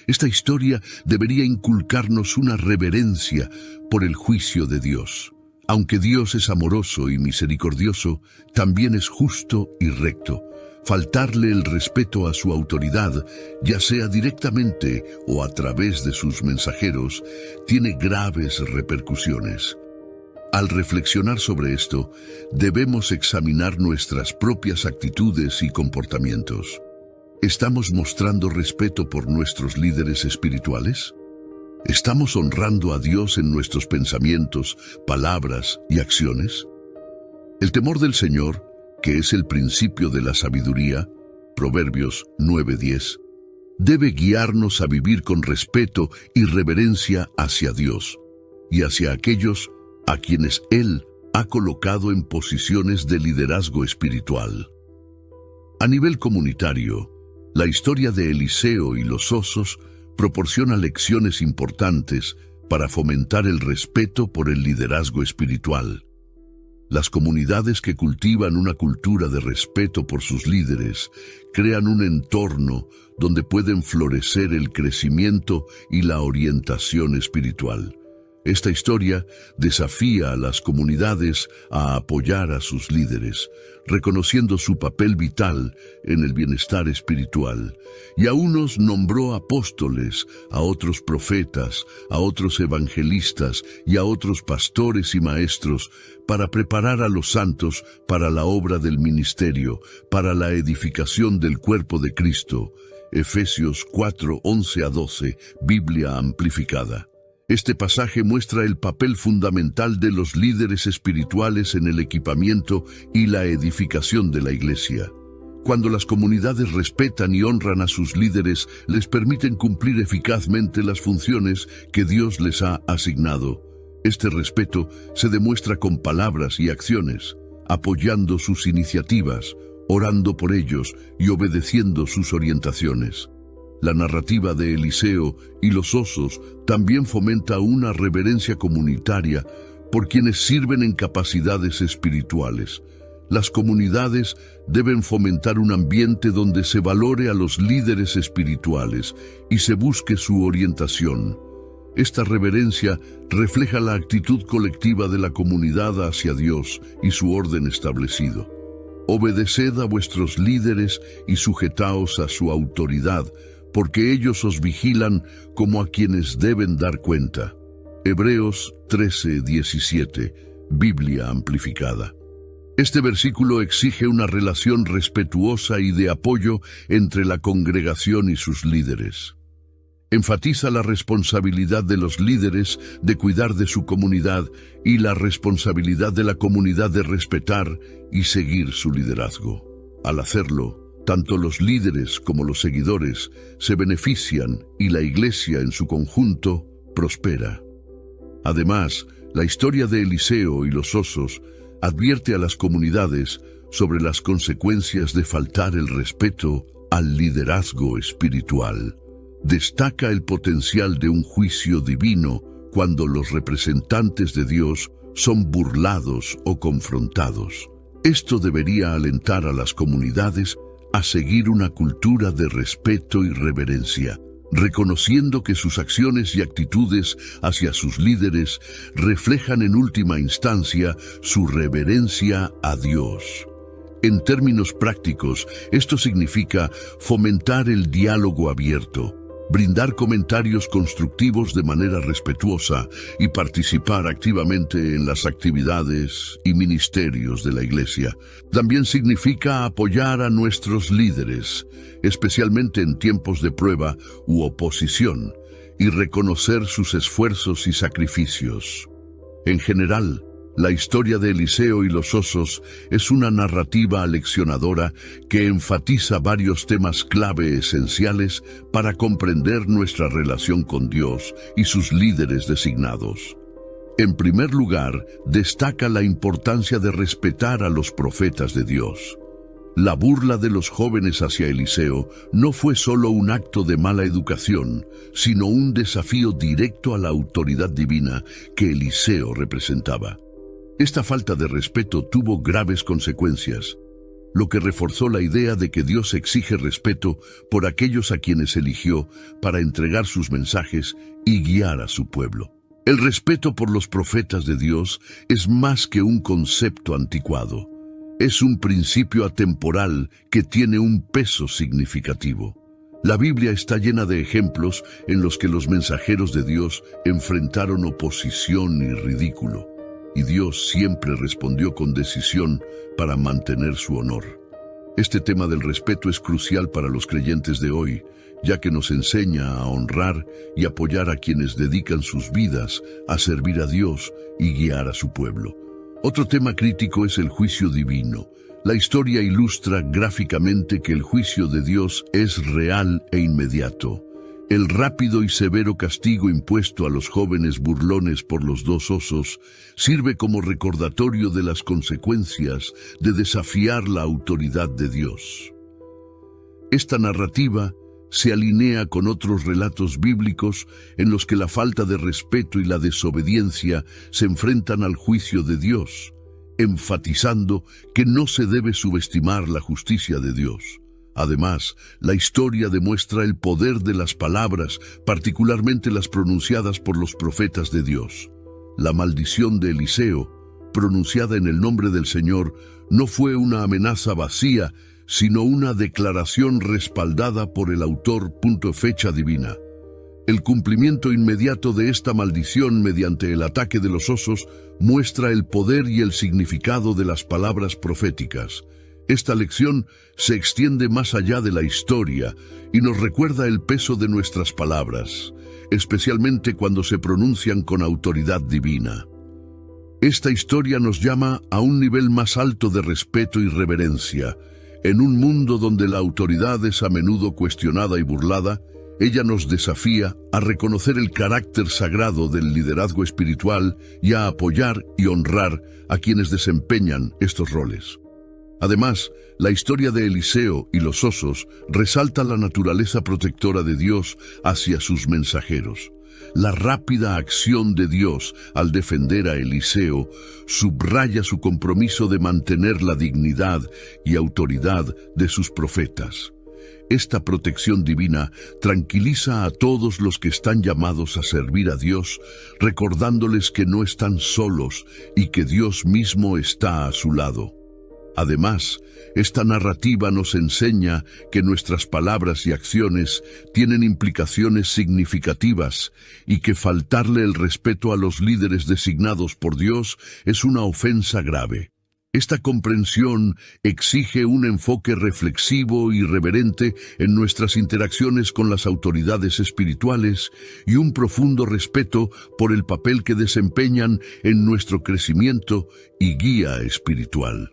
Esta historia debería inculcarnos una reverencia por el juicio de Dios. Aunque Dios es amoroso y misericordioso, también es justo y recto. Faltarle el respeto a su autoridad, ya sea directamente o a través de sus mensajeros, tiene graves repercusiones. Al reflexionar sobre esto, debemos examinar nuestras propias actitudes y comportamientos. ¿Estamos mostrando respeto por nuestros líderes espirituales? ¿Estamos honrando a Dios en nuestros pensamientos, palabras y acciones? El temor del Señor, que es el principio de la sabiduría, Proverbios 9:10, debe guiarnos a vivir con respeto y reverencia hacia Dios y hacia aquellos a quienes Él ha colocado en posiciones de liderazgo espiritual. A nivel comunitario, la historia de Eliseo y los osos proporciona lecciones importantes para fomentar el respeto por el liderazgo espiritual. Las comunidades que cultivan una cultura de respeto por sus líderes crean un entorno donde pueden florecer el crecimiento y la orientación espiritual. Esta historia desafía a las comunidades a apoyar a sus líderes, reconociendo su papel vital en el bienestar espiritual. Y a unos nombró apóstoles, a otros profetas, a otros evangelistas y a otros pastores y maestros para preparar a los santos para la obra del ministerio, para la edificación del cuerpo de Cristo. Efesios 4:11-12, Biblia amplificada. Este pasaje muestra el papel fundamental de los líderes espirituales en el equipamiento y la edificación de la iglesia. Cuando las comunidades respetan y honran a sus líderes, les permiten cumplir eficazmente las funciones que Dios les ha asignado. Este respeto se demuestra con palabras y acciones, apoyando sus iniciativas, orando por ellos y obedeciendo sus orientaciones. La narrativa de Eliseo y los osos también fomenta una reverencia comunitaria por quienes sirven en capacidades espirituales. Las comunidades deben fomentar un ambiente donde se valore a los líderes espirituales y se busque su orientación. Esta reverencia refleja la actitud colectiva de la comunidad hacia Dios y su orden establecido. Obedeced a vuestros líderes y sujetaos a su autoridad, porque ellos os vigilan como a quienes deben dar cuenta. Hebreos 13:17, Biblia amplificada. Este versículo exige una relación respetuosa y de apoyo entre la congregación y sus líderes. Enfatiza la responsabilidad de los líderes de cuidar de su comunidad y la responsabilidad de la comunidad de respetar y seguir su liderazgo. Al hacerlo, tanto los líderes como los seguidores se benefician y la iglesia en su conjunto prospera. Además, la historia de Eliseo y los osos advierte a las comunidades sobre las consecuencias de faltar el respeto al liderazgo espiritual. Destaca el potencial de un juicio divino cuando los representantes de Dios son burlados o confrontados. Esto debería alentar a las comunidades a seguir una cultura de respeto y reverencia, reconociendo que sus acciones y actitudes hacia sus líderes reflejan en última instancia su reverencia a Dios. En términos prácticos, esto significa fomentar el diálogo abierto, brindar comentarios constructivos de manera respetuosa y participar activamente en las actividades y ministerios de la Iglesia. También significa apoyar a nuestros líderes, especialmente en tiempos de prueba u oposición, y reconocer sus esfuerzos y sacrificios. En general, la historia de Eliseo y los osos es una narrativa aleccionadora que enfatiza varios temas clave esenciales para comprender nuestra relación con Dios y sus líderes designados. En primer lugar, destaca la importancia de respetar a los profetas de Dios. La burla de los jóvenes hacia Eliseo no fue solo un acto de mala educación, sino un desafío directo a la autoridad divina que Eliseo representaba. Esta falta de respeto tuvo graves consecuencias, lo que reforzó la idea de que Dios exige respeto por aquellos a quienes eligió para entregar sus mensajes y guiar a su pueblo. El respeto por los profetas de Dios es más que un concepto anticuado. Es un principio atemporal que tiene un peso significativo. La Biblia está llena de ejemplos en los que los mensajeros de Dios enfrentaron oposición y ridículo, y Dios siempre respondió con decisión para mantener su honor. Este tema del respeto es crucial para los creyentes de hoy, ya que nos enseña a honrar y apoyar a quienes dedican sus vidas a servir a Dios y guiar a su pueblo. Otro tema crítico es el juicio divino. La historia ilustra gráficamente que el juicio de Dios es real e inmediato. El rápido y severo castigo impuesto a los jóvenes burlones por los dos osos sirve como recordatorio de las consecuencias de desafiar la autoridad de Dios. Esta narrativa se alinea con otros relatos bíblicos en los que la falta de respeto y la desobediencia se enfrentan al juicio de Dios, enfatizando que no se debe subestimar la justicia de Dios. Además, la historia demuestra el poder de las palabras, particularmente las pronunciadas por los profetas de Dios. La maldición de Eliseo, pronunciada en el nombre del Señor, no fue una amenaza vacía, sino una declaración respaldada por el autor. Fecha divina. El cumplimiento inmediato de esta maldición mediante el ataque de los osos muestra el poder y el significado de las palabras proféticas. Esta lección se extiende más allá de la historia y nos recuerda el peso de nuestras palabras, especialmente cuando se pronuncian con autoridad divina. Esta historia nos llama a un nivel más alto de respeto y reverencia. En un mundo donde la autoridad es a menudo cuestionada y burlada, ella nos desafía a reconocer el carácter sagrado del liderazgo espiritual y a apoyar y honrar a quienes desempeñan estos roles. Además, la historia de Eliseo y los osos resalta la naturaleza protectora de Dios hacia sus mensajeros. La rápida acción de Dios al defender a Eliseo subraya su compromiso de mantener la dignidad y autoridad de sus profetas. Esta protección divina tranquiliza a todos los que están llamados a servir a Dios, recordándoles que no están solos y que Dios mismo está a su lado. Además, esta narrativa nos enseña que nuestras palabras y acciones tienen implicaciones significativas y que faltarle el respeto a los líderes designados por Dios es una ofensa grave. Esta comprensión exige un enfoque reflexivo y reverente en nuestras interacciones con las autoridades espirituales y un profundo respeto por el papel que desempeñan en nuestro crecimiento y guía espiritual.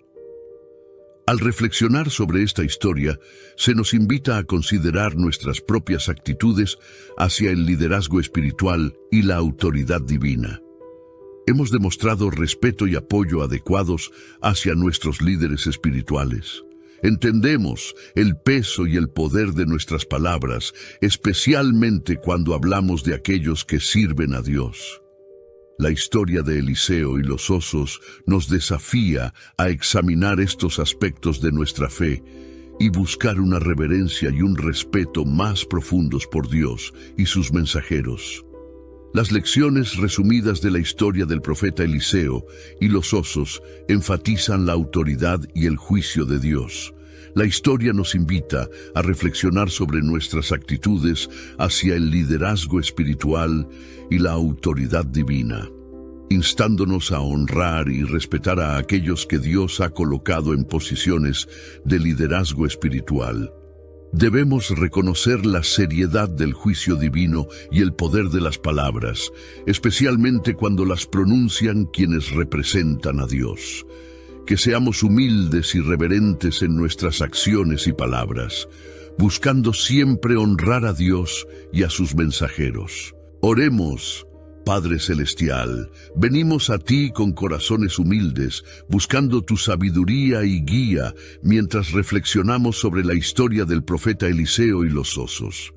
Al reflexionar sobre esta historia, se nos invita a considerar nuestras propias actitudes hacia el liderazgo espiritual y la autoridad divina. Hemos demostrado respeto y apoyo adecuados hacia nuestros líderes espirituales. Entendemos el peso y el poder de nuestras palabras, especialmente cuando hablamos de aquellos que sirven a Dios. La historia de Eliseo y los osos nos desafía a examinar estos aspectos de nuestra fe y buscar una reverencia y un respeto más profundos por Dios y sus mensajeros. Las lecciones resumidas de la historia del profeta Eliseo y los osos enfatizan la autoridad y el juicio de Dios. La historia nos invita a reflexionar sobre nuestras actitudes hacia el liderazgo espiritual y la autoridad divina, instándonos a honrar y respetar a aquellos que Dios ha colocado en posiciones de liderazgo espiritual. Debemos reconocer la seriedad del juicio divino y el poder de las palabras, especialmente cuando las pronuncian quienes representan a Dios. Que seamos humildes y reverentes en nuestras acciones y palabras, buscando siempre honrar a Dios y a sus mensajeros. Oremos. Padre Celestial, venimos a ti con corazones humildes, buscando tu sabiduría y guía mientras reflexionamos sobre la historia del profeta Eliseo y los osos.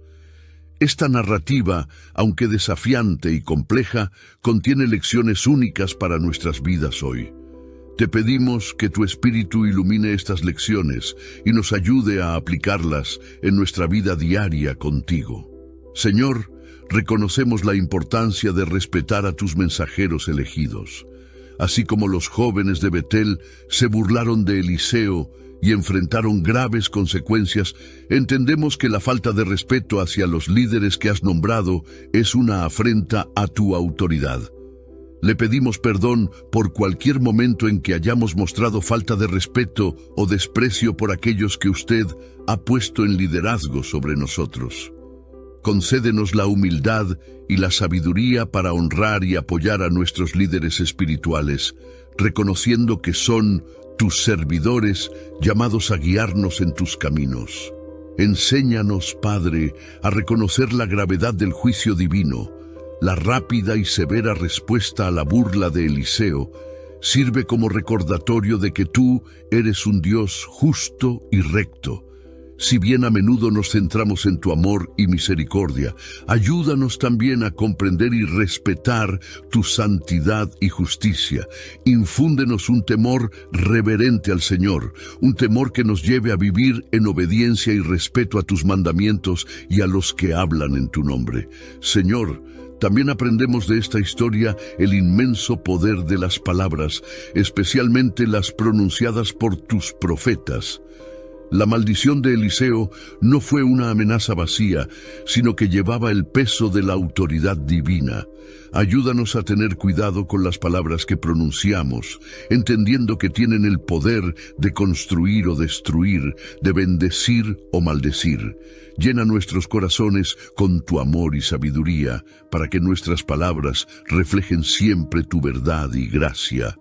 Esta narrativa, aunque desafiante y compleja, contiene lecciones únicas para nuestras vidas hoy. Te pedimos que tu Espíritu ilumine estas lecciones y nos ayude a aplicarlas en nuestra vida diaria contigo. Señor, reconocemos la importancia de respetar a tus mensajeros elegidos. Así como los jóvenes de Betel se burlaron de Eliseo y enfrentaron graves consecuencias, entendemos que la falta de respeto hacia los líderes que has nombrado es una afrenta a tu autoridad. Le pedimos perdón por cualquier momento en que hayamos mostrado falta de respeto o desprecio por aquellos que usted ha puesto en liderazgo sobre nosotros. Concédenos la humildad y la sabiduría para honrar y apoyar a nuestros líderes espirituales, reconociendo que son tus servidores llamados a guiarnos en tus caminos. Enséñanos, Padre, a reconocer la gravedad del juicio divino. La rápida y severa respuesta a la burla de Eliseo sirve como recordatorio de que tú eres un Dios justo y recto. Si bien a menudo nos centramos en tu amor y misericordia, ayúdanos también a comprender y respetar tu santidad y justicia. Infúndenos un temor reverente al Señor, un temor que nos lleve a vivir en obediencia y respeto a tus mandamientos y a los que hablan en tu nombre. Señor, también aprendemos de esta historia el inmenso poder de las palabras, especialmente las pronunciadas por tus profetas. La maldición de Eliseo no fue una amenaza vacía, sino que llevaba el peso de la autoridad divina. Ayúdanos a tener cuidado con las palabras que pronunciamos, entendiendo que tienen el poder de construir o destruir, de bendecir o maldecir. Llena nuestros corazones con tu amor y sabiduría, para que nuestras palabras reflejen siempre tu verdad y gracia.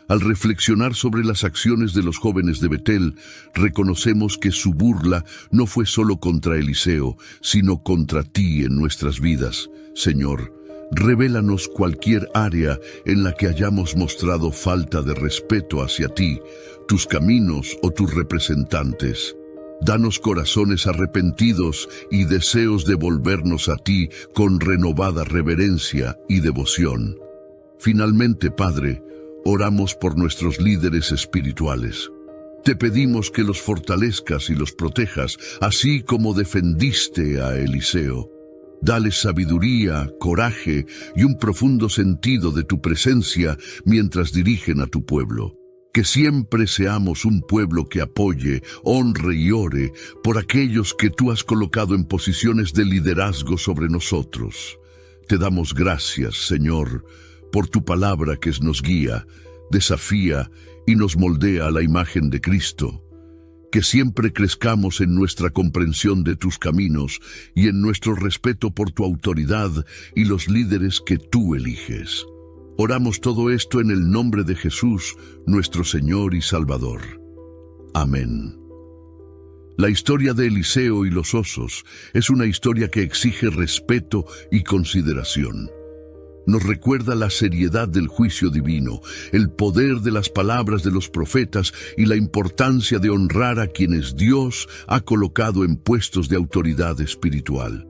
Al reflexionar sobre las acciones de los jóvenes de Betel, reconocemos que su burla no fue solo contra Eliseo, sino contra ti en nuestras vidas. Señor, revélanos cualquier área en la que hayamos mostrado falta de respeto hacia ti, tus caminos o tus representantes. Danos corazones arrepentidos y deseos de volvernos a ti con renovada reverencia y devoción. Finalmente, Padre, oramos por nuestros líderes espirituales. Te pedimos que los fortalezcas y los protejas, así como defendiste a Eliseo. Dale sabiduría, coraje y un profundo sentido de tu presencia mientras dirigen a tu pueblo. Que siempre seamos un pueblo que apoye, honre y ore por aquellos que tú has colocado en posiciones de liderazgo sobre nosotros. Te damos gracias, Señor, por tu palabra que nos guía, desafía y nos moldea a la imagen de Cristo. Que siempre crezcamos en nuestra comprensión de tus caminos y en nuestro respeto por tu autoridad y los líderes que tú eliges. Oramos todo esto en el nombre de Jesús, nuestro Señor y Salvador. Amén. La historia de Eliseo y los osos es una historia que exige respeto y consideración. Nos recuerda la seriedad del juicio divino, el poder de las palabras de los profetas y la importancia de honrar a quienes Dios ha colocado en puestos de autoridad espiritual.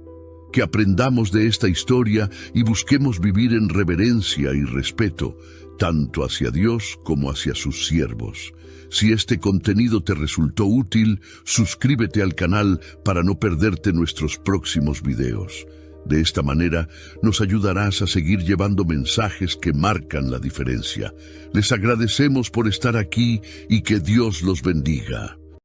Que aprendamos de esta historia y busquemos vivir en reverencia y respeto, tanto hacia Dios como hacia sus siervos. Si este contenido te resultó útil, suscríbete al canal para no perderte nuestros próximos videos. De esta manera, nos ayudarás a seguir llevando mensajes que marcan la diferencia. Les agradecemos por estar aquí y que Dios los bendiga.